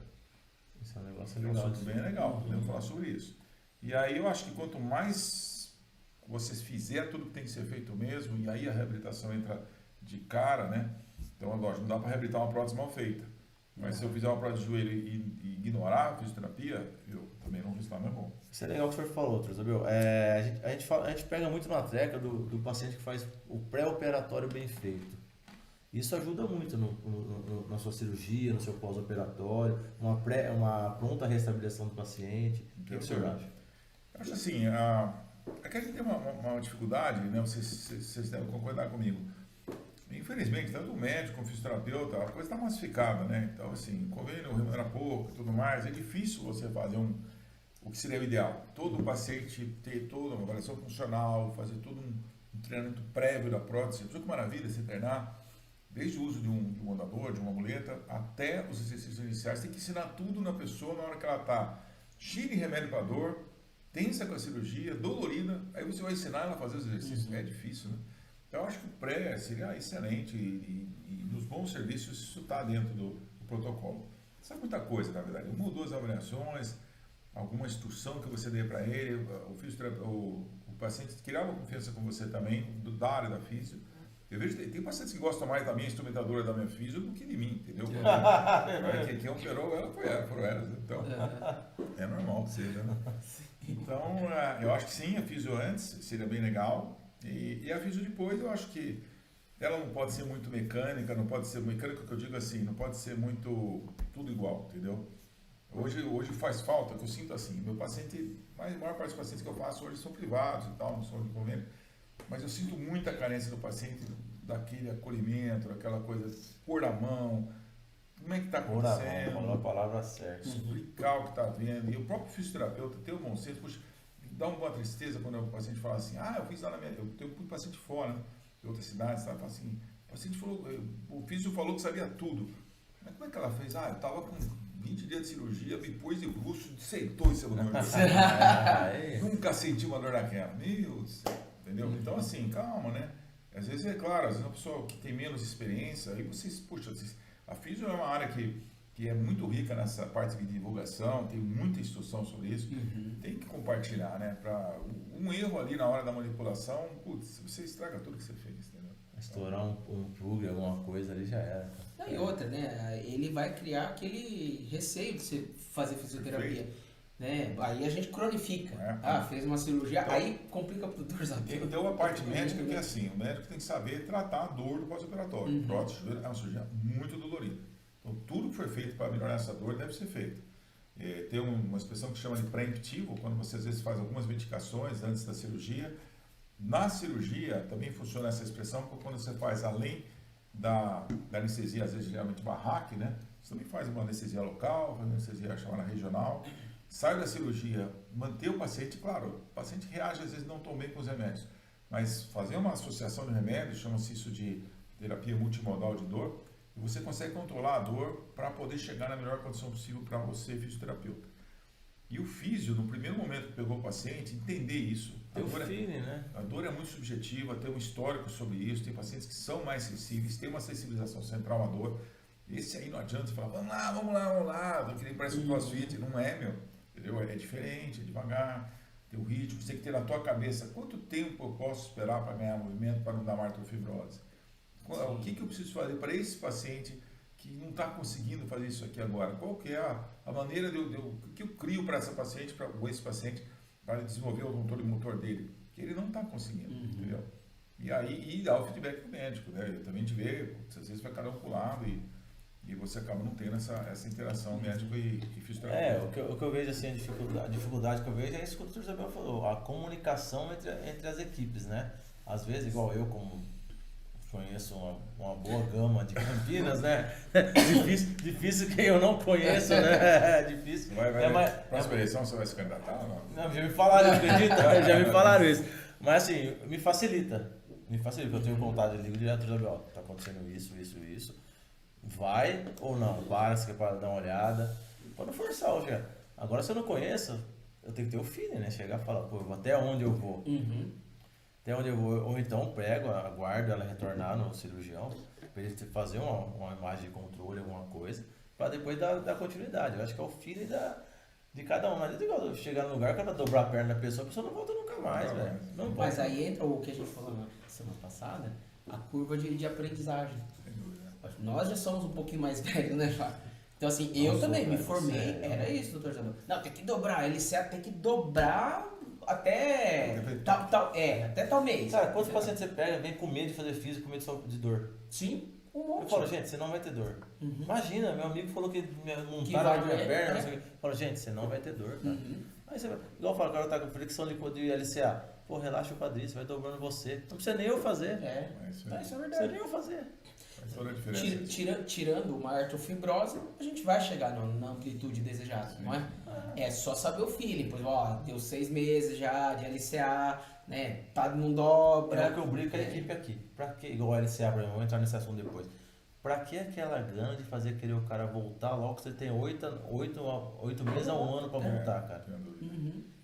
Isso é um negócio legal. Bem legal, podemos falar sobre isso. E aí eu acho que quanto mais vocês fizerem tudo que tem que ser feito mesmo, e aí a reabilitação entra de cara, né? Então, lógico, não dá para reabilitar uma prótese mal feita. Mas se eu fizer uma prótese de joelho e ignorar a fisioterapia, eu também não resultado não é bom. Isso é legal que o senhor falou, Trozabel. A gente pega muito na treca do paciente que faz o pré-operatório bem feito. Isso ajuda muito na sua cirurgia, no seu pós-operatório, uma pronta restabilização do paciente. O que o senhor acha? Eu acho assim, é que a gente tem uma dificuldade, né? Vocês devem concordar comigo. Infelizmente, tanto o médico como o fisioterapeuta, a coisa está massificada, né? Então, assim, convênio remunera pouco e tudo mais, é difícil você fazer o que seria o ideal. Todo paciente ter toda uma avaliação funcional, fazer todo um treinamento prévio da prótese. Que maravilha se treinar, desde o uso de um andador, de uma muleta, até os exercícios iniciais. Tem que ensinar tudo na pessoa na hora que ela está cheia de remédio para dor, tensa com a cirurgia, dolorida, aí você vai ensinar ela a fazer os exercícios. É difícil, né? Eu acho que o pré seria excelente e nos bons serviços isso está dentro do protocolo. Isso é muita coisa, na verdade. Uma ou duas avaliações, alguma instrução que você dê para ele, o paciente criar uma confiança com você também, da área da físio. Eu vejo tem pacientes que gostam mais da minha instrumentadora, da minha físio, do que de mim, entendeu? Quem operou ela foram elas. Então, é normal que seja, né? Então, eu acho que sim, a físio antes seria bem legal. E a físio depois, eu acho que ela não pode ser muito mecânica, não pode ser mecânica, que eu digo assim, não pode ser muito tudo igual, entendeu? Hoje faz falta, que eu sinto assim, meu paciente, a maior parte dos pacientes que eu faço hoje são privados e tal, não são de convênio, mas eu sinto muita carência do paciente, daquele acolhimento, daquela coisa, pôr a mão, como é que está acontecendo, falou a palavra certa, explicar o que está vendo, e o próprio fisioterapeuta ter o bom senso, puxa, dá uma tristeza quando o paciente fala assim, eu fiz lá eu tenho muito paciente fora, né, de outras cidades, sabe? Fala assim, o paciente falou, o físio falou que sabia tudo, mas como é que ela fez? Eu estava com 20 dias de cirurgia, depois de russo, aceitou esse dor. Nunca senti uma dor daquela, meu Deus, entendeu? Então assim, calma, né? Às vezes é claro, às vezes uma pessoa que tem menos experiência, aí vocês, puxa, a físio é uma área que é muito rica nessa parte de divulgação, tem muita instrução sobre isso, tem que compartilhar, né? Para um erro ali na hora da manipulação, putz, você estraga tudo que você fez, entendeu? Estourar um plug, alguma coisa ali já era. Não, e outra, né? Ele vai criar aquele receio de você fazer fisioterapia. Né? Aí a gente cronifica. Fez uma cirurgia, então, aí complica para o torcedor. Então a parte médica que é assim, o médico tem que saber tratar a dor do pós-operatório. Prótese é uma cirurgia muito dolorida. Então, tudo que foi feito para melhorar essa dor deve ser feito. Tem uma expressão que chama de pré-emptivo, quando você às vezes faz algumas medicações antes da cirurgia. Na cirurgia também funciona essa expressão, porque quando você faz além da anestesia, às vezes geralmente barraque, né? Você também faz uma anestesia local, faz uma anestesia chamada regional. Sai da cirurgia, manter o paciente, claro, o paciente reage às vezes não tão bem com os remédios, Mas fazer uma associação de remédios, chama-se isso de terapia multimodal de dor, e você consegue controlar a dor para poder chegar na melhor condição possível para você, fisioterapeuta. E o físio, no primeiro momento que pegou o paciente, entender isso. A dor é muito subjetiva, tem um histórico sobre isso, tem pacientes que são mais sensíveis, tem uma sensibilização central à dor. Esse aí não adianta você falar, vamos lá, que nem parece um crossfit. Não é, meu. Entendeu? É diferente, é devagar, tem o ritmo, você tem que ter na tua cabeça quanto tempo eu posso esperar para ganhar movimento para não dar artrofibrose. O que eu preciso fazer para esse paciente que não está conseguindo fazer isso aqui agora? Qual que é a maneira que eu crio para esse paciente, para desenvolver o controle motor dele? Que ele não está conseguindo, entendeu? E aí dá o feedback do médico, né? Ele também te vê, às vezes vai cada um para o lado e você acaba não tendo essa interação médico e fisioterapeuta. O que eu vejo assim, a dificuldade que eu vejo é isso que o Dr. Isabel falou, a comunicação entre as equipes, né? Às vezes, igual eu, como conheço uma boa gama de Campinas, né? Difícil quem eu não conheço, né? Difícil. Próxima eleição você vai se candidatar? Não, já me falaram, acredita? Já me falaram isso. Mas assim, me facilita. Porque eu tenho vontade, eu ligo direto do Isabel, tá acontecendo isso. Vai ou não? Para, se quer para dar uma olhada. Pode forçar, agora se eu não conheço, eu tenho que ter o feeling, né? Chegar e falar, pô, até onde eu vou? Até onde eu vou, ou então pego, aguardo ela retornar no cirurgião, para ele fazer uma imagem de controle, alguma coisa, para depois dar continuidade. Eu acho que é o feeling de cada um. Não é igual chegar no lugar, cada dobrar a perna da pessoa, a pessoa não volta nunca mais, velho. Mas aí entra o que a gente falou na semana passada, a curva de aprendizagem. Nós já somos um pouquinho mais velhos, né, Fábio? Então assim, eu também me formei, era isso, doutor Jandô. Não, tem que dobrar, LCA tem que dobrar até tal mês. Cara, quantos pacientes você pega, vem com medo de fazer físico, com medo de dor? Sim, um monte. Eu falo, gente, você não vai ter dor. Imagina, meu amigo falou que montaram a minha perna, não sei o quê. Eu falo, gente, você não vai ter dor, cara. Aí você vai, igual eu falo, o cara tá com fricção de LCA. Pô, relaxa o quadril, você vai dobrando você. Não precisa nem eu fazer. Isso é verdade. Não precisa nem eu fazer. Faz toda a diferença. Tirando uma artrofibrose, a gente vai chegar na amplitude desejada, não é? É só saber o feeling. Pois, deu 6 meses já de LCA, né? Não dobra. É o que eu brinco com a equipe aqui. Pra que, igual a LCA, por exemplo, vou entrar nesse assunto depois. Pra que aquela grana de fazer querer o cara voltar logo que você tem 8 meses a um ano pra voltar, cara?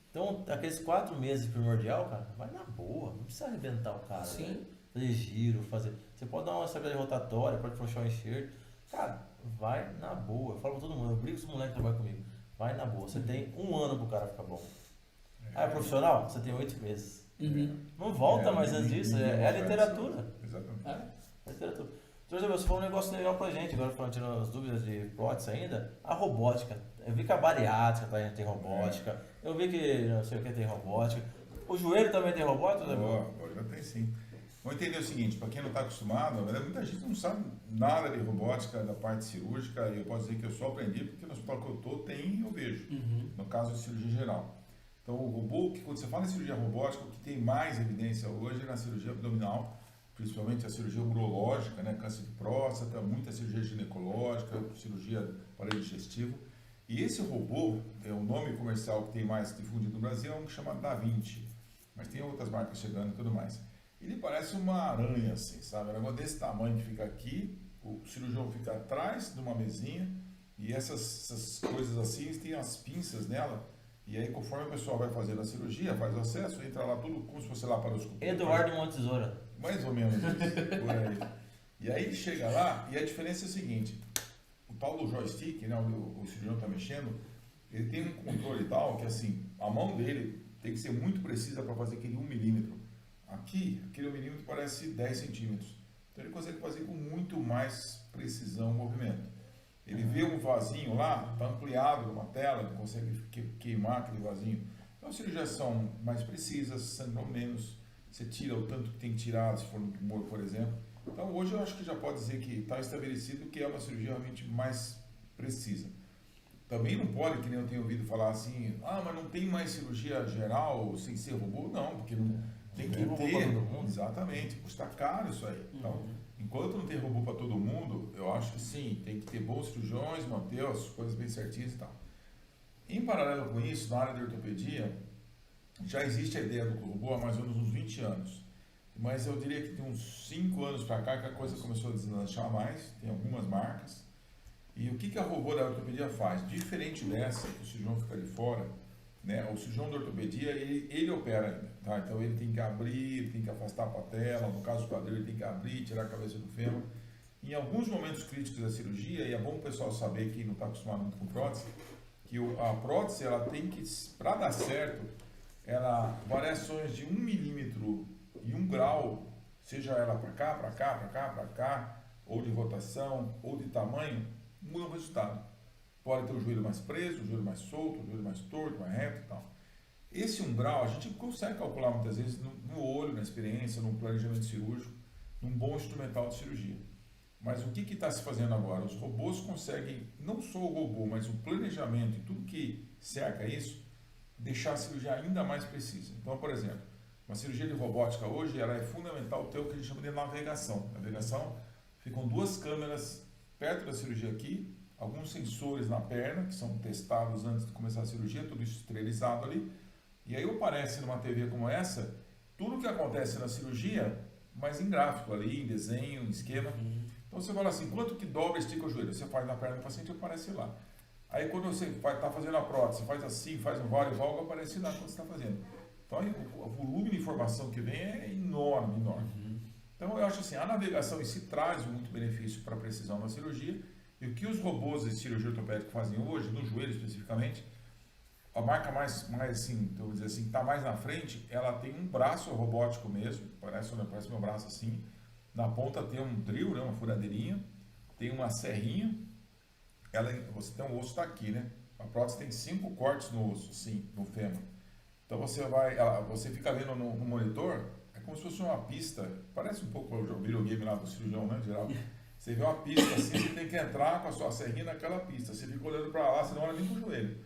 Então, aqueles 4 meses primordial, cara, vai na boa. Não precisa arrebentar o cara. Sim. Né? Fazer giro, você pode dar uma saída rotatória, pode frouxar o enxerto. Cara, vai na boa. Eu falo pra todo mundo, eu brigo com os moleques que trabalham comigo. Vai na boa. Você tem 1 ano pro cara ficar bom. É profissional? Você tem 8 meses. Não volta mais antes disso. É a literatura. Exatamente. É a literatura. Então, você falou um negócio legal pra gente, agora falando, tirando as dúvidas de prótese ainda, a robótica. Eu vi que a bariátrica tem robótica, eu vi que não sei o que tem robótica. O joelho também tem robótica? Agora tem sim. Vamos entender o seguinte, para quem não está acostumado, muita gente não sabe nada de robótica, da parte cirúrgica, e eu posso dizer que eu só aprendi porque no hospital que eu estou tem e eu vejo, no caso de cirurgia geral. Então o robô, que quando você fala em cirurgia robótica, o que tem mais evidência hoje é na cirurgia abdominal, principalmente a cirurgia urológica, né, câncer de próstata, muita cirurgia ginecológica, cirurgia aparelho digestivo. E esse robô, o nome comercial que tem mais difundido no Brasil é um que chama Da Vinci, mas tem outras marcas chegando e tudo mais. Ele parece uma aranha, assim, sabe? Um negócio desse tamanho que fica aqui, o cirurgião fica atrás de uma mesinha e essas coisas assim, tem as pinças nela. E aí, conforme o pessoal vai fazendo a cirurgia, faz o acesso, entra lá tudo como se fosse laparoscopia. Eduardo Montesoura. Mais ou menos isso, por aí. E aí ele chega lá e a diferença é a seguinte, o tal do joystick, né, onde o cirurgião está mexendo, ele tem um controle tal que assim, a mão dele tem que ser muito precisa para fazer aquele 1 milímetro. Aqui, aquele 1 milímetro parece 10 centímetros. Então ele consegue fazer com muito mais precisão o movimento. Ele vê um vasinho lá, está ampliado numa tela, ele consegue queimar aquele vasinho. Então as cirurgias são mais precisas, sangram menos, você tira o tanto que tem que tirar, se for um tumor, por exemplo. Então hoje eu acho que já pode dizer que está estabelecido que é uma cirurgia realmente mais precisa. Também não pode, que nem eu tenho ouvido falar assim, mas não tem mais cirurgia geral sem ser robô? Não, porque não tem que ter. Exatamente, custa caro isso aí. Então, enquanto não tem robô para todo mundo, eu acho que sim, tem que ter bons cirurgiões, manter as coisas bem certinhas e tal. Em paralelo com isso, na área de ortopedia, já existe a ideia do robô há mais ou menos uns 20 anos. Mas eu diria que tem uns 5 anos para cá que a coisa começou a deslanchar mais, tem algumas marcas. E o que a robô da ortopedia faz? Diferente dessa, que o cirurgião fica de fora, né? O cirurgião da ortopedia, ele opera ainda, tá? Então ele tem que abrir, ele tem que afastar a patela, no caso do quadril ele tem que abrir, tirar a cabeça do fêmur. Em alguns momentos críticos da cirurgia, e é bom o pessoal saber, quem não está acostumado muito com prótese, que a prótese, ela tem que, para dar certo, variações de 1 milímetro e 1 grau, seja ela para cá, para cá, para cá, para cá, ou de rotação, ou de tamanho, muda o resultado. Pode ter o joelho mais preso, o joelho mais solto, o joelho mais torto, mais reto e tal. Esse 1 grau a gente consegue calcular muitas vezes no olho, na experiência, no planejamento cirúrgico, num bom instrumental de cirurgia. Mas o que está se fazendo agora? Os robôs conseguem, não só o robô, mas o planejamento e tudo que cerca isso, deixar a cirurgia ainda mais precisa. Então, por exemplo, uma cirurgia de robótica hoje, ela é fundamental ter o que a gente chama de navegação. Navegação, ficam 2 câmeras perto da cirurgia aqui, alguns sensores na perna, que são testados antes de começar a cirurgia, tudo isso esterilizado ali. E aí aparece numa TV como essa, tudo o que acontece na cirurgia, mas em gráfico ali, em desenho, em esquema. Então você fala assim, quanto que dobra e estica o joelho? Você faz na perna do paciente, aparece lá. Aí quando você está fazendo a prótese, você faz assim, faz um vale e volga, aparece lá quando você está fazendo. Então o volume de informação que vem é enorme, enorme. Então eu acho assim, a navegação em si traz muito benefício para a precisão da cirurgia. E o que os robôs de cirurgia ortopédica fazem hoje, no joelho especificamente, a marca mais assim, então, vou dizer assim, está mais na frente, ela tem um braço robótico mesmo, parece meu braço assim. Na ponta tem um drill, né, uma furadeirinha, tem uma serrinha, você tem um osso está aqui, né? A prótese tem 5 cortes no osso, assim, no fêmur. Então você fica vendo no monitor, é como se fosse uma pista, parece um pouco o videogame lá do cirurgião, né, geral. Você vê uma pista assim, você tem que entrar com a sua serrinha naquela pista, você fica olhando para lá, você não olha nem para o joelho.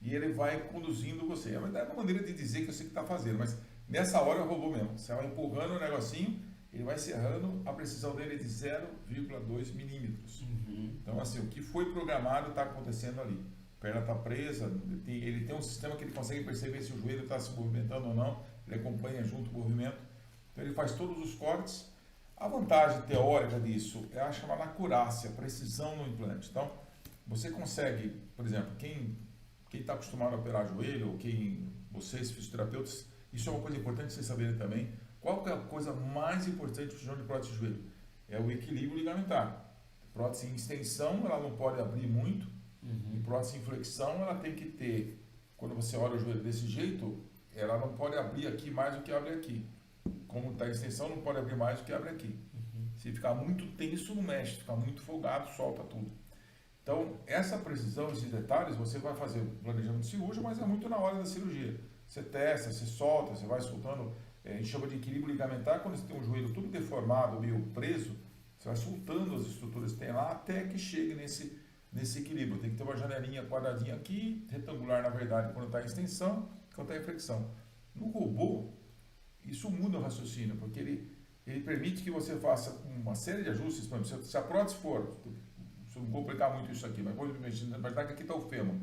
E ele vai conduzindo você. É uma maneira de dizer que eu sei que está fazendo, mas nessa hora é o robô mesmo. Você vai empurrando o negocinho, ele vai serrando, a precisão dele é de 0,2 milímetros. Então, assim, o que foi programado está acontecendo ali. A perna está presa, ele tem um sistema que ele consegue perceber se o joelho está se movimentando ou não, ele acompanha junto o movimento. Então, ele faz todos os cortes. A vantagem teórica disso é a chamada acurácia, precisão no implante. Então, você consegue, por exemplo, quem está acostumado a operar joelho, ou vocês, fisioterapeutas, isso é uma coisa importante vocês saberem também. Qual que é a coisa mais importante para o cirurgião de prótese de joelho? É o equilíbrio ligamentar. Prótese em extensão, ela não pode abrir muito. E prótese em flexão, ela tem que ter, quando você olha o joelho desse jeito, ela não pode abrir aqui mais do que abre aqui. Como está em extensão, não pode abrir mais do que abre aqui. Se ficar muito tenso, não mexe. Se ficar muito folgado, solta tudo. Então, essa precisão, esses detalhes, você vai fazer o planejamento cirúrgico, mas é muito na hora da cirurgia. Você testa, você solta, você vai soltando. A gente chama de equilíbrio ligamentar, quando você tem um joelho tudo deformado, meio preso, você vai soltando as estruturas que tem lá até que chegue nesse equilíbrio. Tem que ter uma janelinha quadradinha aqui, retangular na verdade, quando está em extensão, quando está em flexão. No robô, isso muda o raciocínio, porque ele permite que você faça uma série de ajustes. Por exemplo, se a prótese for, se eu não complicar muito isso aqui, mas vou imaginar que aqui está o fêmur.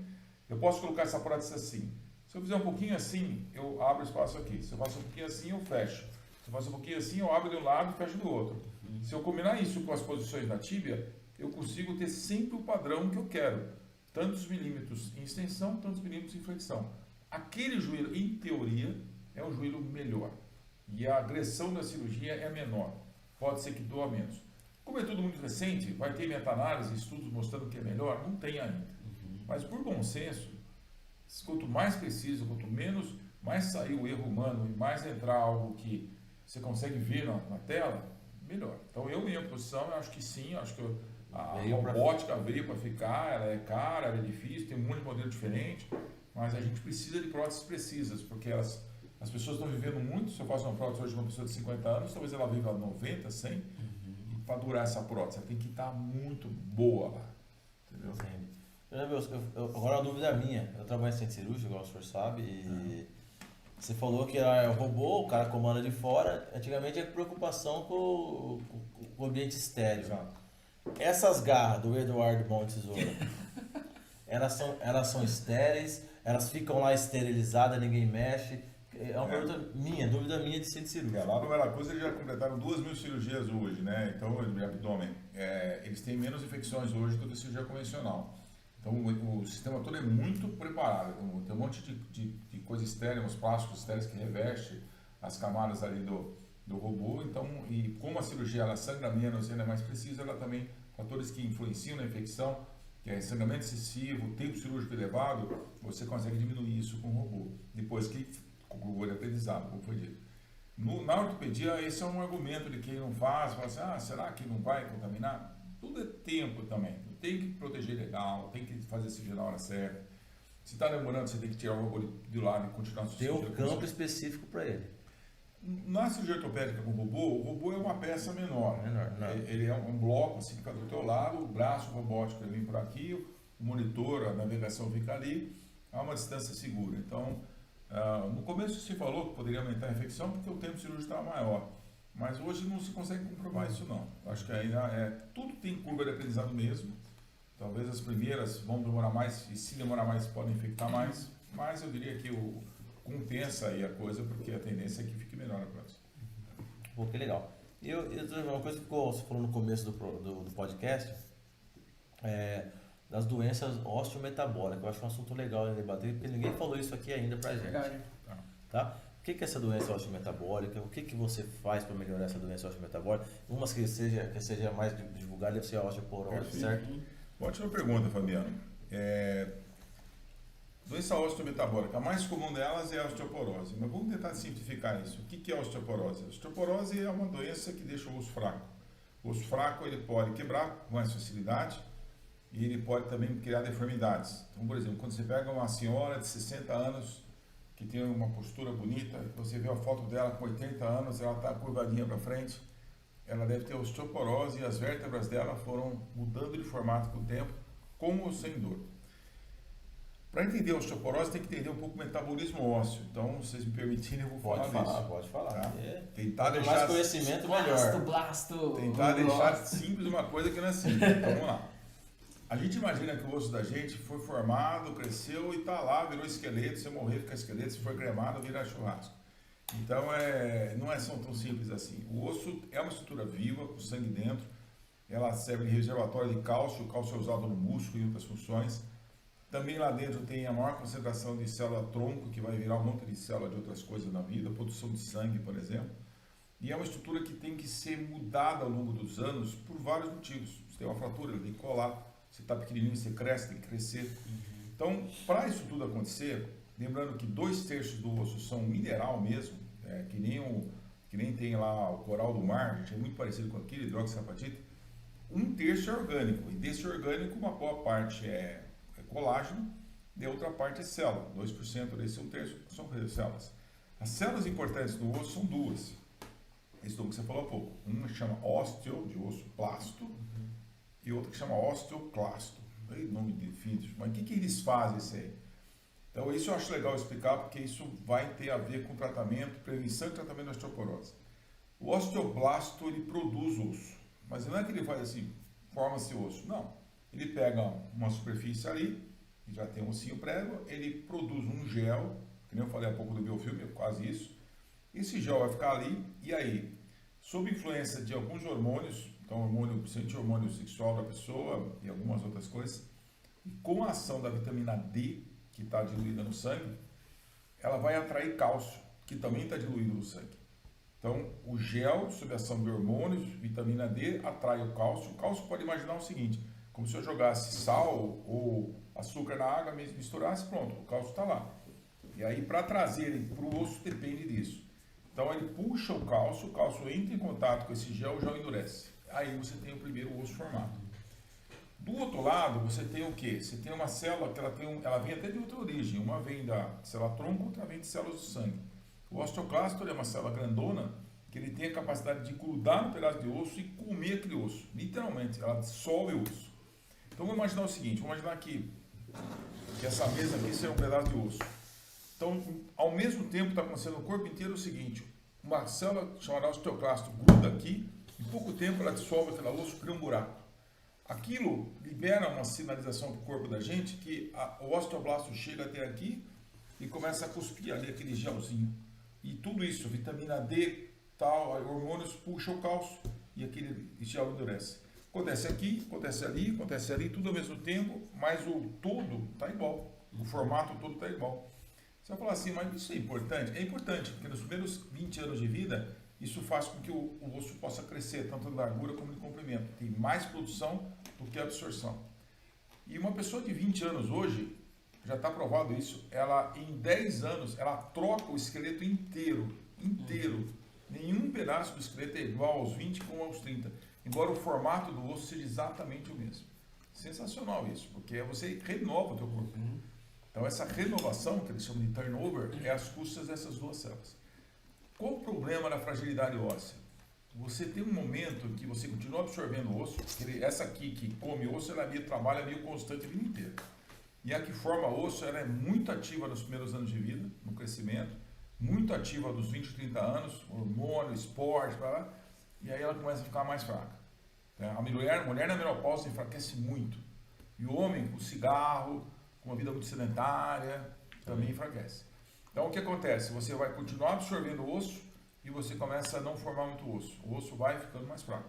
Eu posso colocar essa prótese assim. Se eu fizer um pouquinho assim, eu abro espaço aqui. Se eu faço um pouquinho assim, eu fecho. Se eu faço um pouquinho assim, eu abro de um lado e fecho do outro. Se eu combinar isso com as posições da tíbia, eu consigo ter sempre o padrão que eu quero. Tantos milímetros em extensão, tantos milímetros em flexão. Aquele joelho, em teoria, é um joelho melhor. E a agressão da cirurgia é menor. Pode ser que doa menos. Como é tudo muito recente, vai ter meta-análise, estudos mostrando que é melhor? Não tem ainda. Mas por bom senso, quanto mais preciso, quanto menos, mais sair o erro humano e mais entrar algo que você consegue ver na tela, melhor. Então minha posição, eu acho que sim, acho que a robótica veio para ficar, ela é cara, ela é difícil, tem um monte de modelo diferente, mas a gente precisa de próteses precisas, porque as pessoas estão vivendo muito. Se eu faço uma prótese hoje de uma pessoa de 50 anos, talvez ela viva 90, 100, e para durar essa prótese, ela tem que estar muito boa lá, entendeu? Agora a dúvida é minha. Eu trabalho em centro cirúrgico, igual o senhor sabe, e você falou que era o robô, o cara comanda de fora. Antigamente tinha preocupação com o ambiente estéreo. Exato. Essas garras do Eduardo Bom de Tesoura, elas são estéreis, elas ficam lá esterilizadas, ninguém mexe. é uma pergunta minha, dúvida minha de centro cirúrgico. Lá no Veracruz eles já completaram 2.000 cirurgias hoje, né? Então, de abdômen. Eles têm menos infecções hoje do que a cirurgia convencional. Então, o sistema todo é muito preparado. Tem um monte de coisa estéril, uns plásticos estéreis que reveste as camadas ali do robô. Então, e como a cirurgia ela sangra menos e ela é mais precisa, ela também, fatores que influenciam na infecção, que é sangramento excessivo, tempo cirúrgico elevado, você consegue diminuir isso com o robô, depois que concluiu o aprendizado, como foi dito. Na ortopedia, esse é um argumento de quem não faz, fala assim, será que não vai contaminar? Tudo é tempo também, tem que proteger legal, tem que fazer cirurgia na hora certa. Se está demorando, você tem que tirar o robô de lado e continuar a sua cirurgia. Tem um campo específico para ele. Na cirurgia ortopédica com o robô é uma peça menor. Ele é um bloco, assim, fica do teu lado, o braço robótico ele vem por aqui, o monitor, a navegação fica ali, a uma distância segura. Então, no começo se falou que poderia aumentar a infecção porque o tempo cirúrgico estava maior, mas hoje não se consegue comprovar isso não. Acho que ainda tudo tem curva de aprendizado mesmo. Talvez as primeiras vão demorar mais, e se demorar mais podem infectar mais, mas eu diria que compensa aí a coisa, porque a tendência é que fique melhor a próxima. Pô, que legal. Uma coisa que você falou no começo do podcast, das doenças osteometabólicas. Eu acho um assunto legal de debater, porque ninguém falou isso aqui ainda pra gente. Verdade. Tá? O que é essa doença osteometabólica? O que você faz para melhorar essa doença osteometabólica? Uma que seja mais divulgada deve ser a osteoporose, certo? Ótima pergunta, Fabiano. Doença osteometabólica, a mais comum delas é a osteoporose, mas vamos tentar simplificar isso. O que é a osteoporose? A osteoporose é uma doença que deixa o osso fraco. O osso fraco ele pode quebrar com mais facilidade e ele pode também criar deformidades. Então, por exemplo, quando você pega uma senhora de 60 anos que tem uma postura bonita, você vê a foto dela com 80 anos, ela está curvadinha para frente, ela deve ter osteoporose e as vértebras dela foram mudando de formato com o tempo, com ou sem dor. Para entender a osteoporose, tem que entender um pouco o metabolismo ósseo. Então, se vocês me permitirem, eu vou falar disso. Pode falar. Tá? Tentar deixar mais conhecimento melhor. Blasto. Tentar deixar simples uma coisa que não é simples. Então, vamos lá. A gente imagina que o osso da gente foi formado, cresceu e está lá, virou esqueleto. Se morrer, fica esqueleto. Se for cremado, vira churrasco. Então, não é tão simples assim. O osso é uma estrutura viva, com sangue dentro. Ela serve de reservatório de cálcio. O cálcio é usado no músculo e outras funções. Também lá dentro tem a maior concentração de célula-tronco, que vai virar um monte de célula de outras coisas na vida, produção de sangue, por exemplo. E é uma estrutura que tem que ser mudada ao longo dos anos por vários motivos. Você tem uma fratura, ele tem que colar. Você está pequenininho, você cresce, tem que crescer. Então, para isso tudo acontecer, lembrando que 2/3 do osso são mineral mesmo, que nem tem lá o coral do mar, gente, é muito parecido com aquilo, hidroxiapatita. 1/3 é orgânico, e desse orgânico uma boa parte é colágeno, e a outra parte é célula. 2% desse 1/3 são células. As células importantes do osso são duas. Esse que você falou há pouco. Uma chama ósteo, de osso plasto, e outra que chama osteoclasto. Aí nome difícil, mas o que eles fazem isso aí? Então isso eu acho legal explicar, porque isso vai ter a ver com tratamento, prevenção e tratamento da osteoporose. O osteoblasto, ele produz osso, mas não é que ele faz assim, forma-se osso, não. Ele pega uma superfície ali, que já tem um ossinho prego, ele produz um gel, que nem eu falei há pouco do biofilme, é quase isso. Esse gel vai ficar ali, e aí, sob influência de alguns hormônios, então hormônio sexual da pessoa e algumas outras coisas, e com a ação da vitamina D, que está diluída no sangue, ela vai atrair cálcio, que também está diluído no sangue. Então, o gel, sob a ação de hormônios, vitamina D, atrai o cálcio. O cálcio pode imaginar o seguinte, como se eu jogasse sal ou açúcar na água, misturasse, pronto, o cálcio está lá. E aí, para trazer ele para o osso, depende disso. Então, ele puxa o cálcio entra em contato com esse gel, o gel endurece. Aí você tem o primeiro osso formado. Do outro lado, você tem o quê? Você tem uma célula que ela vem até de outra origem. Uma vem da célula-tronco, outra vem de células do sangue. O osteoclasto é uma célula grandona que ele tem a capacidade de grudar no pedaço de osso e comer aquele osso. Literalmente, ela dissolve o osso. Então, vamos imaginar o seguinte, vamos imaginar que essa mesa aqui seja um pedaço de osso. Então, ao mesmo tempo, está acontecendo no corpo inteiro o seguinte, uma célula chamada osteoclasto gruda aqui, em pouco tempo ela dissolve aquele osso, cria um buraco. Aquilo libera uma sinalização para o corpo da gente que o osteoblasto chega até aqui e começa a cuspir ali aquele gelzinho. E tudo isso, vitamina D, tal, hormônios puxam o cálcio e aquele gelo endurece. Acontece aqui, acontece ali, tudo ao mesmo tempo, mas o todo está igual. O formato todo está igual. Você vai falar assim, mas isso é importante? É importante, porque nos primeiros 20 anos de vida, isso faz com que o osso possa crescer, tanto em largura como em comprimento. Tem mais produção do que absorção. E uma pessoa de 20 anos hoje, já está provado isso, ela em 10 anos, ela troca o esqueleto inteiro. Nenhum pedaço do esqueleto é igual aos 20 como aos 30. Embora o formato do osso seja exatamente o mesmo. Sensacional isso, porque você renova o teu corpo. Então essa renovação, que eles chamam de turnover, é às custas dessas duas células. Qual o problema da fragilidade óssea? Você tem um momento em que você continua absorvendo o osso, essa aqui que come osso, ela trabalha meio constante a vida inteira. E a que forma osso, ela é muito ativa nos primeiros anos de vida, no crescimento, muito ativa dos 20, 30 anos, hormônio, esporte, e aí ela começa a ficar mais fraca. A mulher na menopausa enfraquece muito. E o homem, com cigarro, com uma vida muito sedentária, também enfraquece. Então o que acontece? Você vai continuar absorvendo o osso e você começa a não formar muito osso. O osso vai ficando mais fraco.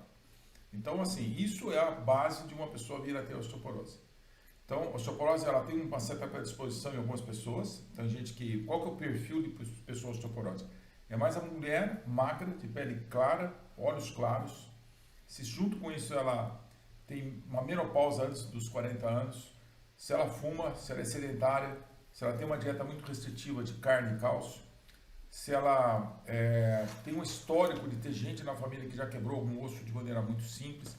Então assim, isso é a base de uma pessoa vir a ter osteoporose. Então, a osteoporose ela tem uma certa predisposição em algumas pessoas. Tem gente que... Qual que é o perfil de pessoa osteoporose? É mais a mulher magra, de pele clara, olhos claros. Se junto com isso ela tem uma menopausa antes dos 40 anos, se ela fuma, se ela é sedentária, se ela tem uma dieta muito restritiva de carne e cálcio, se ela tem um histórico de ter gente na família que já quebrou algum osso de maneira muito simples.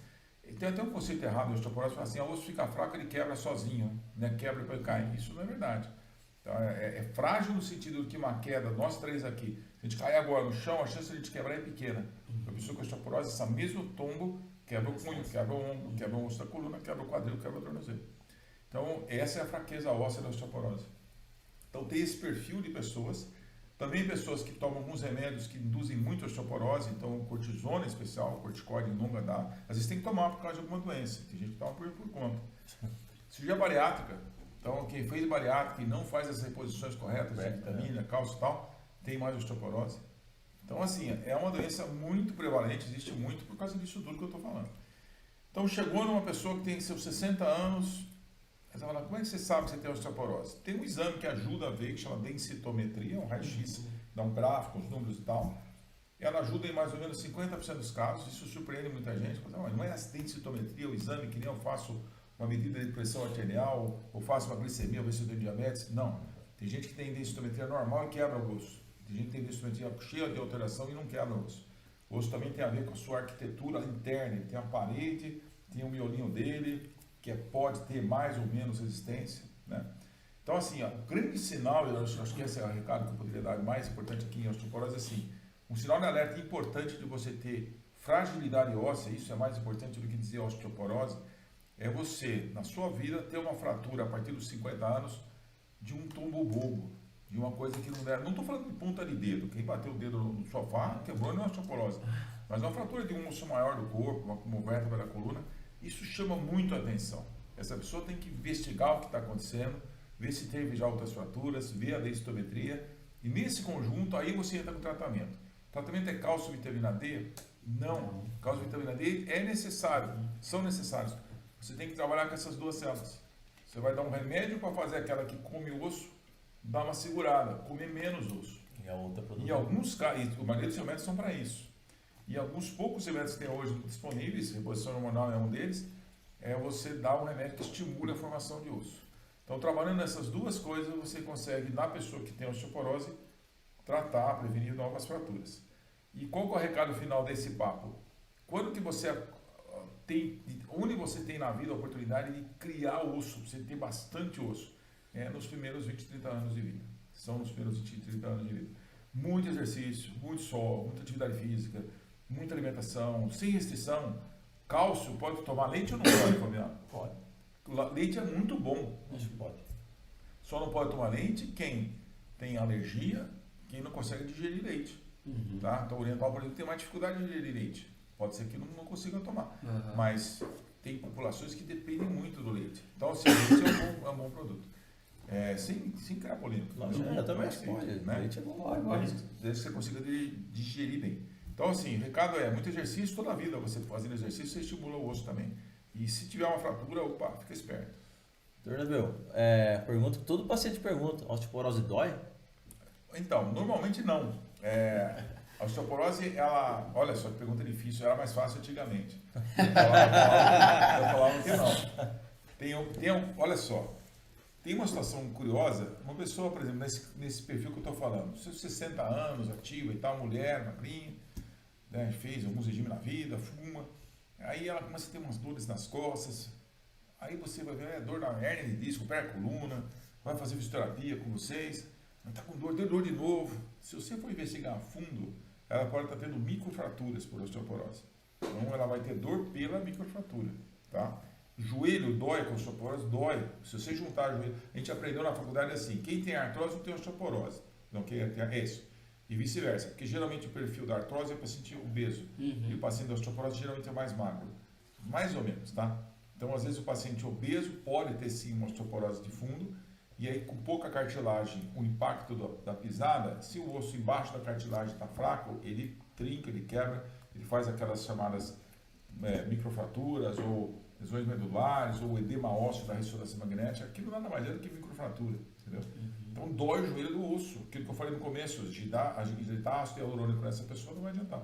Tem até um conceito errado de osteoporose, assim, o osso fica fraco, ele quebra sozinho, né? Quebra e cai. Isso não é verdade. Então, é frágil no sentido de que uma queda, nós três aqui, se a gente cair agora no chão, a chance de a gente quebrar é pequena. A pessoa com osteoporose, esse mesmo tombo, quebra o punho, quebra o ombro, quebra o osso da coluna, quebra o quadril, quebra o tornozelo. Então, essa é a fraqueza óssea da osteoporose. Então, tem esse perfil de pessoas. Também pessoas que tomam alguns remédios que induzem muito osteoporose, então cortisona em especial, corticóide em longa data. Às vezes tem que tomar por causa de alguma doença, tem gente que toma por conta. Cirurgia bariátrica, então quem fez bariátrica e não faz as reposições corretas de vitamina, cálcio e tal, tem mais osteoporose. Então assim, é uma doença muito prevalente, existe muito por causa disso tudo que eu estou falando. Então chegou numa pessoa que tem seus 60 anos, você fala, como é que você sabe que você tem osteoporose? Tem um exame que ajuda a ver, que chama densitometria, um raio-x, dá um gráfico, os números e tal. Ela ajuda em mais ou menos 50% dos casos, isso surpreende muita gente. Mas não é a densitometria, o exame que nem eu faço uma medida de pressão arterial, ou faço uma glicemia, ou ver se eu tenho diabetes. Não. Tem gente que tem densitometria normal e quebra o osso. Tem gente que tem densitometria cheia de alteração e não quebra o osso. O osso também tem a ver com a sua arquitetura interna. Ele tem a parede, tem o miolinho dele, que pode ter mais ou menos resistência, né? Então, assim, o grande sinal, eu acho que esse é o recado que eu poderia dar mais importante aqui em osteoporose, assim, um sinal de alerta importante de você ter fragilidade óssea, isso é mais importante do que dizer osteoporose, é você, na sua vida, ter uma fratura a partir dos 50 anos de um tombo bobo, de uma coisa que não der. Não estou falando de ponta de dedo, quem bateu o dedo no sofá quebrou, não é osteoporose, mas uma fratura de um osso maior do corpo, uma vértebra da coluna. Isso chama muito a atenção. Essa pessoa tem que investigar o que está acontecendo, ver se teve já outras fraturas, ver a densitometria, e nesse conjunto aí você entra com o tratamento. O tratamento é cálcio e vitamina D? Não. Cálcio e vitamina D é necessário, são necessários. Você tem que trabalhar com essas duas células. Você vai dar um remédio para fazer aquela que come osso, dar uma segurada, comer menos osso. E a outra produto. Em alguns casos, a maioria dos remédios são para isso. E alguns poucos remédios que tem hoje disponíveis, reposição hormonal é um deles, é você dar um remédio que estimule a formação de osso. Então, trabalhando nessas duas coisas, você consegue, na pessoa que tem osteoporose, tratar, prevenir novas fraturas. E qual que é o recado final desse papo? Quando que você tem, onde você tem na vida a oportunidade de criar osso, você tem bastante osso, é nos primeiros 20, 30 anos de vida. São nos primeiros 20, 30 anos de vida. Muito exercício, muito sol, muita atividade física, muita alimentação, sem restrição. Cálcio, pode tomar leite ou não pode, Fabiano? Pode. Leite é muito bom. Acho que pode. Só não pode tomar leite quem tem alergia, quem não consegue digerir leite. Tá? Então, o oriental, por exemplo, tem mais dificuldade de digerir leite. Pode ser que não consiga tomar. Mas tem populações que dependem muito do leite. Então, assim, o leite é um bom produto. sem criar polêmica. Eu também respondo. Né? Desde que você consiga digerir bem. Então, assim, o recado é muito exercício toda a vida. Você fazendo exercício, você estimula o osso também. E se tiver uma fratura, opa, fica esperto. Doutor Nabel, pergunta que todo paciente pergunta, osteoporose dói? Então, normalmente não. A osteoporose, olha só que pergunta difícil, era mais fácil antigamente. Eu falava que não. Olha só, tem uma situação curiosa, uma pessoa, por exemplo, nesse perfil que eu estou falando, seus 60 anos, ativa e tal, mulher, magrinha, né, fez alguns regimes na vida, fuma, aí ela começa a ter umas dores nas costas, aí você vai ver dor na hérnia de disco, pé coluna, vai fazer fisioterapia com vocês, está com dor, deu dor de novo. Se você for investigar a fundo, ela pode estar tendo microfraturas por osteoporose. Então ela vai ter dor pela microfratura, tá? Joelho dói com osteoporose? Dói. Se você juntar joelho, a gente aprendeu na faculdade assim, quem tem artrose não tem osteoporose. Então, quem é isso. E vice-versa, porque geralmente o perfil da artrose é o paciente obeso, e o paciente da osteoporose geralmente é mais magro. Mais ou menos, tá? Então, às vezes o paciente obeso pode ter sim uma osteoporose de fundo, e aí com pouca cartilagem, o impacto da pisada, se o osso embaixo da cartilagem está fraco, ele trinca, ele quebra, ele faz aquelas chamadas microfraturas ou lesões medulares ou edema ósseo da ressonância magnética. Aquilo nada mais é do que microfratura, entendeu? Então dói o joelho do osso, aquilo que eu falei no começo, agitar ácido hialurônico nessa pessoa não vai adiantar.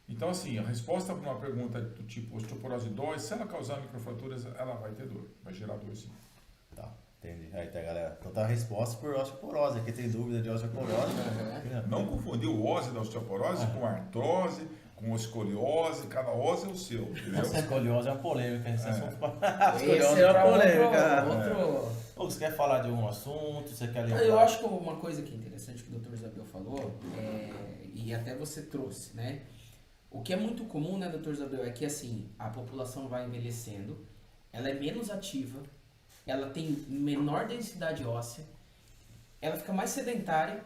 Então assim, a resposta para uma pergunta do tipo osteoporose dói, se ela causar microfraturas, ela vai ter dor, vai gerar dor sim. Tá, entendi. Aí tá, galera. Então tá a resposta por osteoporose. Aqui tem dúvida de osteoporose. Não confundir o ose da osteoporose com artrose, com escoliose, cada ose é o seu, entendeu? Essa escoliose é uma polêmica. Escoliose é uma polêmica. Ou você quer falar de um assunto, você quer lembrar? Eu acho que uma coisa que é interessante que o Dr. Isabel falou, e até você trouxe, né? O que é muito comum, né, Dr. Isabel, é que assim, a população vai envelhecendo, ela é menos ativa, ela tem menor densidade óssea, ela fica mais sedentária,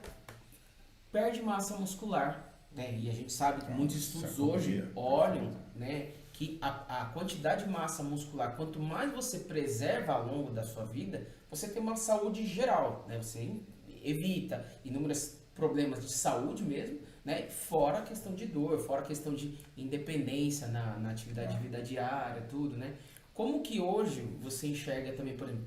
perde massa muscular, né? E a gente sabe que muitos estudos hoje olham, né, que a quantidade de massa muscular, quanto mais você preserva ao longo da sua vida, você tem uma saúde geral, né? Você evita inúmeros problemas de saúde mesmo, né? Fora a questão de dor, fora a questão de independência na atividade de vida diária, tudo, né? Como que hoje você enxerga também, por exemplo,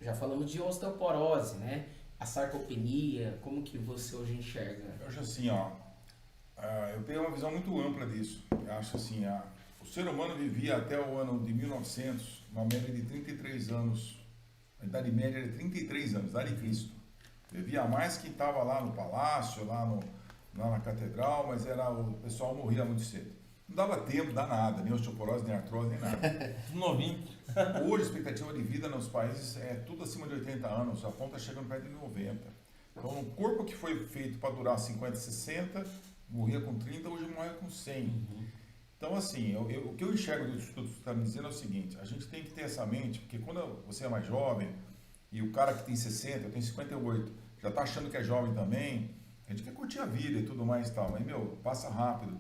já falamos de osteoporose, né? A sarcopenia, como que você hoje enxerga? Eu acho assim, eu tenho uma visão muito ampla disso. Eu acho assim, o ser humano vivia até o ano de 1900, uma média de 33 anos. A idade média era 33 anos, idade de Cristo. Vivia mais que estava lá no palácio, lá na catedral, mas o pessoal morria muito cedo. Não dava tempo, dá nada, nem osteoporose, nem artrose, nem nada. Novinho. Hoje a expectativa de vida nos países é tudo acima de 80 anos, a ponta chegando perto de 90. Então, um corpo que foi feito para durar 50, 60, morria com 30, hoje morre com 100. Então, assim, o que eu enxergo do estudo que você está me dizendo é o seguinte, a gente tem que ter essa mente, porque quando você é mais jovem, e o cara que tem 60, eu tenho 58, já está achando que é jovem também, a gente quer curtir a vida e tudo mais e tal, mas, passa rápido.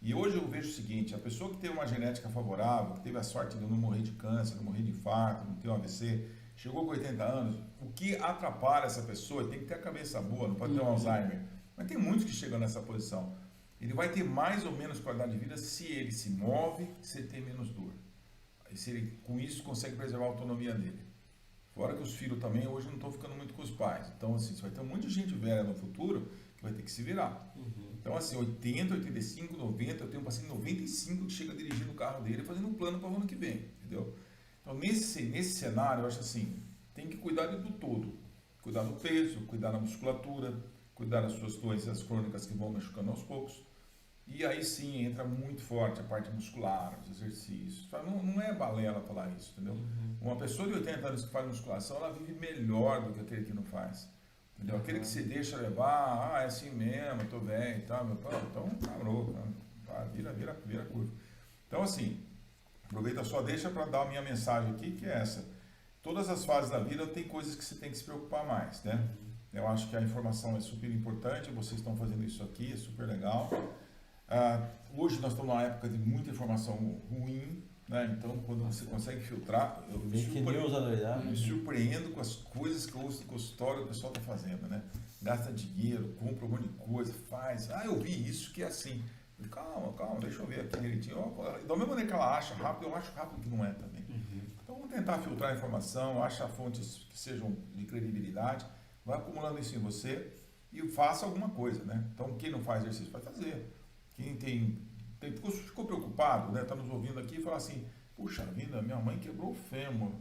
E hoje eu vejo o seguinte, a pessoa que teve uma genética favorável, que teve a sorte de não morrer de câncer, não morrer de infarto, não ter um AVC, chegou com 80 anos, o que atrapalha essa pessoa, tem que ter a cabeça boa, não pode ter um Alzheimer. Mas tem muitos que chegam nessa posição. Ele vai ter mais ou menos qualidade de vida se ele se move, se ele tem menos dor. E se ele, com isso, consegue preservar a autonomia dele. Fora que os filhos também hoje não estão ficando muito com os pais. Então, assim, você vai ter um monte de gente velha no futuro que vai ter que se virar. Então, assim, 80, 85, 90, eu tenho um paciente de 95 que chega dirigindo o carro dele fazendo um plano para o ano que vem, entendeu? Então, nesse cenário, eu acho assim, tem que cuidar do todo. Cuidar do peso, cuidar da musculatura, cuidar das suas doenças crônicas que vão machucando aos poucos. E aí sim entra muito forte a parte muscular, os exercícios. Não é balela falar isso, entendeu? Uma pessoa de 80 anos que faz musculação, ela vive melhor do que aquele que não faz. Entendeu? Aquele que se deixa levar, é assim mesmo, tô bem e tal, meu pai, então tá louco, vira curva. Então assim, aproveita só deixa para dar a minha mensagem aqui, que é essa. Todas as fases da vida tem coisas que você tem que se preocupar mais, né? Eu acho que a informação é super importante, vocês estão fazendo isso aqui, é super legal. Hoje nós estamos numa época de muita informação ruim, né? Então, quando você consegue filtrar, eu Fake news, adoidado. me surpreendo com as coisas que eu ouço no consultório o pessoal está fazendo, né? Gasta dinheiro, compra um monte de coisa, faz. Ah, eu vi isso que é assim. Eu falei, calma, deixa eu ver aqui direitinho. Da mesma maneira que ela acha rápido, eu acho rápido que não é também. Então, vamos tentar filtrar a informação, achar fontes que sejam de credibilidade, vai acumulando isso em você e faça alguma coisa, né? Então, quem não faz exercício vai fazer. Quem ficou preocupado, né? Está nos ouvindo aqui e fala assim, puxa vida, minha mãe quebrou o fêmur.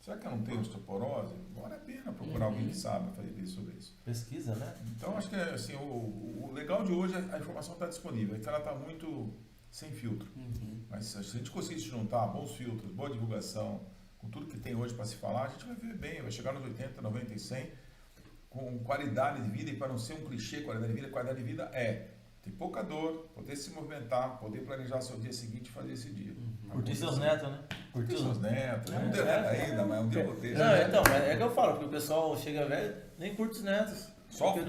Será que eu não tenho osteoporose? Vale a pena procurar alguém que sabe fazer sobre isso. Pesquisa, né? Então, acho que assim, o legal de hoje é a informação está disponível, é que ela está muito sem filtro. Mas se a gente conseguir juntar bons filtros, boa divulgação, com tudo que tem hoje para se falar, a gente vai viver bem, vai chegar nos 80, 90 e 100, com qualidade de vida, e para não ser um clichê, qualidade de vida é ter pouca dor, poder se movimentar, poder planejar seu dia seguinte e fazer esse dia. Curtir seus netos, né? Curtir seus netos. Eu não tenho neto ainda, mas um dia eu vou ter. Não, então, é que eu falo, porque o pessoal chega velho, nem curte os netos. Sofre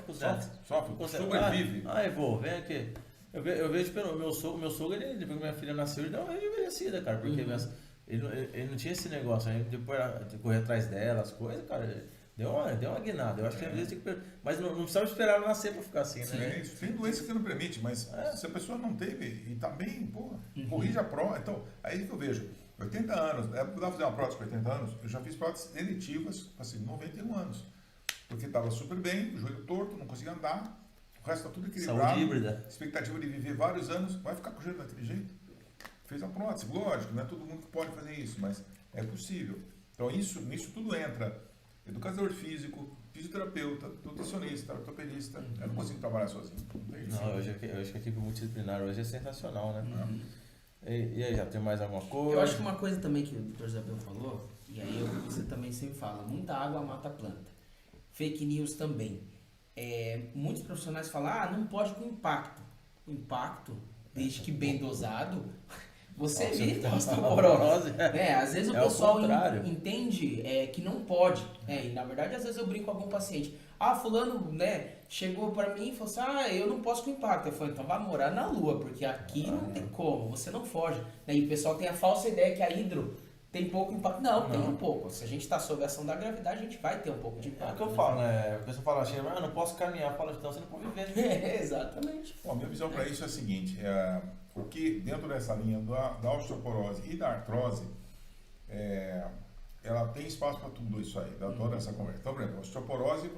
com os netos. Sofre, sobrevive. Ai, vô, vem aqui. Eu vejo pelo meu sogro, ele, depois que minha filha nasceu, ele deu uma rejuvenescida, cara, porque ele não tinha esse negócio, aí depois de correr atrás dela, as coisas, cara, deu uma guinada. Eu acho que às vezes tem que. Mas não precisava esperar ela nascer pra ficar assim, né? Sim, tem doença que não permite, mas se a pessoa não teve e tá bem, porra, corrija a prova. Então, aí que eu vejo, 80 anos, dá pra fazer uma prótese com 80 anos, eu já fiz próteses eletivas, assim, 91 anos. Porque tava super bem, joelho torto, não conseguia andar, o resto tá tudo equilibrado. Saúde híbrida. Expectativa de viver vários anos, vai ficar com o joelho daquele jeito? Fez a prótese, lógico, não é todo mundo que pode fazer isso, mas é possível. Então, nisso tudo entra educador físico, fisioterapeuta, nutricionista, ortopedista. Eu não consigo trabalhar sozinho. Não, eu acho que a equipe multidisciplinar hoje é sensacional, né? E aí, já tem mais alguma coisa? Eu acho que uma coisa também que o Dr. Isabel falou, e aí você também sempre fala, muita água mata a planta. Fake news também. Muitos profissionais falam, não pode com impacto. O impacto, desde que bem dosado, você evita a osteoporose. Às vezes o pessoal entende que não pode. E na verdade, às vezes eu brinco com algum paciente. Fulano, chegou para mim e falou assim, eu não posso com impacto. Eu falei, então vai morar na lua, porque aqui não tem como, você não foge. E o pessoal tem a falsa ideia que a hidro tem pouco impacto. Não, tem um pouco. Se a gente está sob a ação da gravidade, a gente vai ter um pouco de impacto. É o que eu falo, né? O pessoal fala assim, eu não posso caminhar. Fala, então você não pode viver. Exatamente. Bom, a minha visão para isso é a seguinte, porque dentro dessa linha da osteoporose e da artrose, ela tem espaço para tudo isso aí, toda essa conversa. Então, por exemplo, a osteoporose,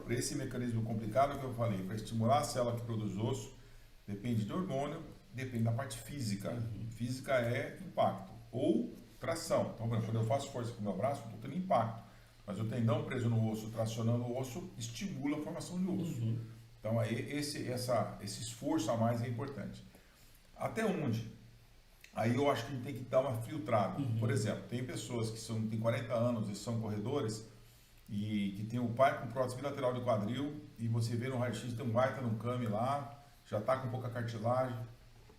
para esse mecanismo complicado que eu falei, para estimular a célula que produz osso, depende de hormônio, depende da parte física. Física é impacto ou tração. Então, por exemplo, quando eu faço força com o meu braço, estou tendo impacto. Mas o tendão preso no osso, tracionando o osso, estimula a formação de osso. Então, aí, esse esforço a mais é importante. Até onde? Aí eu acho que a gente tem que dar uma filtrada. Por exemplo, tem pessoas que têm 40 anos e são corredores e que tem o pai com prótese bilateral de quadril e você vê no raio-x, tem um baita no came lá, já está com pouca cartilagem,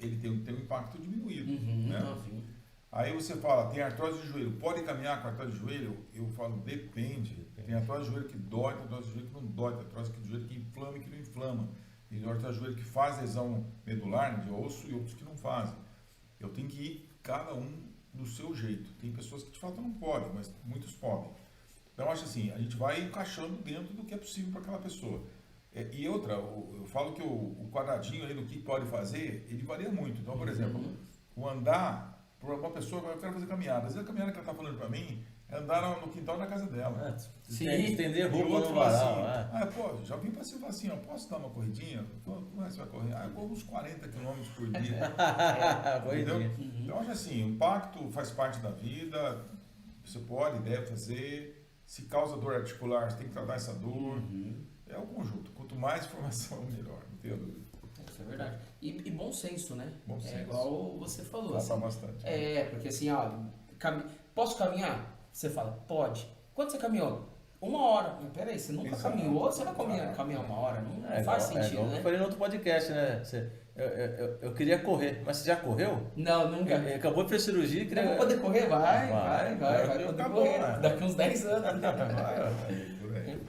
ele tem um impacto diminuído. Né? Aí você fala, tem artrose de joelho, pode caminhar com artrose de joelho? Eu falo, depende. Tem artrose de joelho que dói, tem artrose de joelho que não dói, tem artrose de joelho que inflama e que não inflama. Tem artrose de joelho que faz lesão medular, de osso, e outros que não fazem. Eu tenho que ir cada um do seu jeito. Tem pessoas que de fato não podem, mas muitos podem. Então, eu acho assim, a gente vai encaixando dentro do que é possível para aquela pessoa. E outra, eu falo que o quadradinho aí do que pode fazer, ele varia muito. Então, por exemplo, o andar, para uma pessoa, eu quero fazer caminhada. Às vezes a caminhada que ela está falando para mim é andar no quintal da casa dela. Estender roupa e outro no varal. varal. Já vim para você e falar assim, posso dar uma corridinha? Como é que você vai correr? Eu corro uns 40 km por dia. Entendeu? Então, acho assim, o impacto faz parte da vida, você pode, deve fazer. Se causa dor articular, você tem que tratar essa dor. É o conjunto. Quanto mais informação, melhor. Não tenho dúvida. Isso é verdade. E bom senso, né? Bom senso. Igual você falou. Passa bastante. Porque assim, posso caminhar? Você fala, pode. Quanto você caminhou? 1 hora. Mas peraí, você nunca caminhou, você vai caminhar 1 hora? Não faz sentido, né? Eu falei no outro podcast, né? Eu queria correr, mas você já correu? Não, nunca. Acabou de fazer cirurgia e queria... Vai poder correr? Vai poder Acabou, correr. né? Daqui uns 10 anos. Por aí.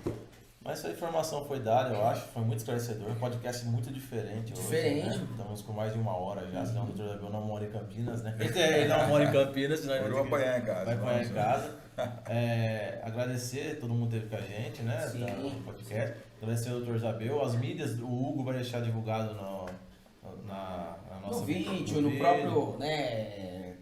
Mas a informação foi dada, eu acho, foi muito esclarecedor, um podcast muito diferente. Diferente. Hoje, né? Estamos com mais de 1 hora já, senão o doutor Zabel não mora em Campinas, né? Ele não mora em Campinas, senão Eu vou apanhar em casa. vai apanhar em casa. Agradecer todo mundo que esteve com a gente, né? No podcast. Agradecer ao doutor Zabel, as mídias, o Hugo vai deixar divulgado na nossa no vídeo, no próprio, né,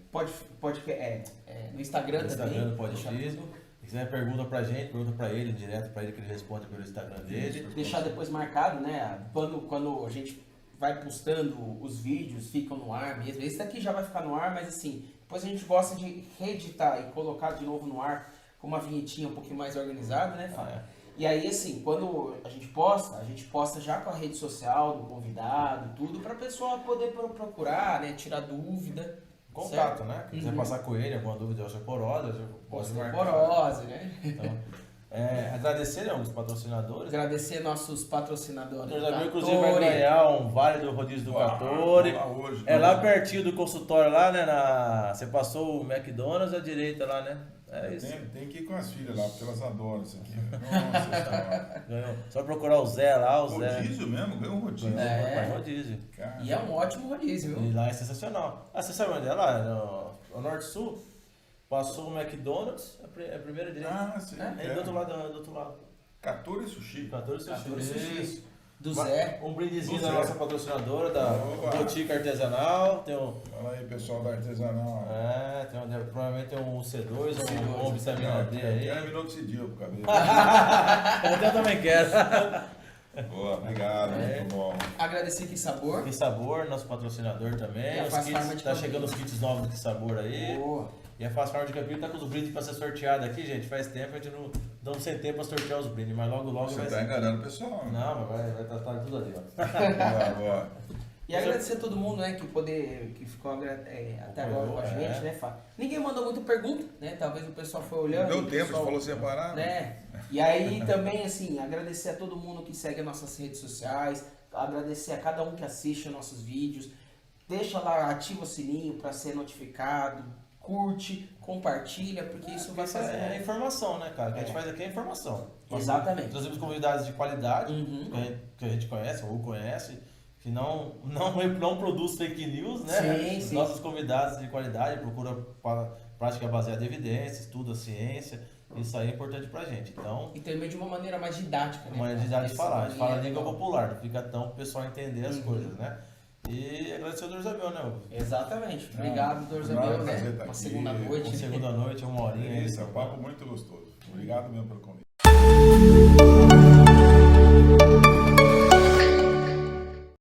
no Instagram também. Pode ir. Se quiser pergunta pra gente, pergunta pra ele, direto pra ele que ele responde pelo Instagram dele. Deixar depois marcado, né? Quando a gente vai postando os vídeos, ficam no ar mesmo. Esse daqui já vai ficar no ar, mas assim, depois a gente gosta de reeditar e colocar de novo no ar com uma vinhetinha um pouquinho mais organizada, né, Fábio? E aí, assim, quando a gente posta já com a rede social do convidado, tudo, pra pessoa poder procurar, né, tirar dúvida. Contato, certo? né? Quiser passar com ele, alguma dúvida de osteoporose, pode marcar. Osteoporose, né? Então, agradecer aos patrocinadores. Agradecer nossos patrocinadores. O Zabel, inclusive, vai ganhar um vale do rodízio do Catori. É lá pertinho do consultório, lá, né? Você passou o McDonald's à direita lá, né? É isso. Tem que ir com as filhas lá, porque elas adoram isso aqui. Nossa senhora. Ganhou. Só procurar o Zé lá, o Zé. Rodízio mesmo? Ganhou um rodízio. Rodízio. Caramba. E é um ótimo rodízio, viu? E lá é sensacional. Você sabe onde é lá? No Norte-Sul. Passou o McDonald's, a primeira direita. Ah, sim. Aí do outro lado. Catori Sushi. 14 Sushi. Do Zé. Um brindezinho Do da Zé. nossa patrocinadora, da Opa. Boutique Artesanal. Tem um. Fala aí, pessoal da Artesanal. Provavelmente tem um C2, uma vitamina D aí. Quero minoxidil pro cabelo. Eu também quero. Boa, obrigado, muito bom. Agradecer Que Sabor. Que Sabor, nosso patrocinador E também. a Os Faz Farma kits, de tá Campinas. chegando os kits novos de Que Sabor aí. Boa. E a Faz Farma de Campinas tá com os brindes pra ser sorteado aqui, gente. Faz tempo, a gente não damos sem tempo pra sortear os brindes, mas logo Você vai tá ser. enganando o pessoal. né? Não, mas vai tratar tudo ali, ó. Boa. E agradecer a todo mundo, né, que ficou até agora com a gente, né, Fábio? Ninguém mandou muita pergunta, né? Talvez o pessoal foi olhando. Deu o tempo, pessoal, você falou separar. né? E aí também, assim, agradecer a todo mundo que segue as nossas redes sociais, agradecer a cada um que assiste os nossos vídeos, deixa lá, ativa o sininho para ser notificado, curte, compartilha, porque isso vai fazer... É informação, né, cara? O que a gente faz aqui é informação. Exatamente. Trazemos convidados de qualidade, Uhum. que a gente conhece, ou conhece, que não produz fake news, né? Sim, sim. Nossos convidados de qualidade procura prática baseada em evidências, estuda a ciência. Isso aí é importante pra gente. Então, E também de uma maneira mais didática, né? uma didática de falar. A gente fala a língua legal. popular, não fica tão pro pessoal entender as Uhum. coisas, né? E agradecer ao Dr. Zabel, né? Hugo? Exatamente. Obrigado, Dr. Zabel, prazer né? estar Uma aqui. segunda noite. Uma segunda noite, 1 horinha. Isso, é um papo muito gostoso. Obrigado mesmo pelo convite.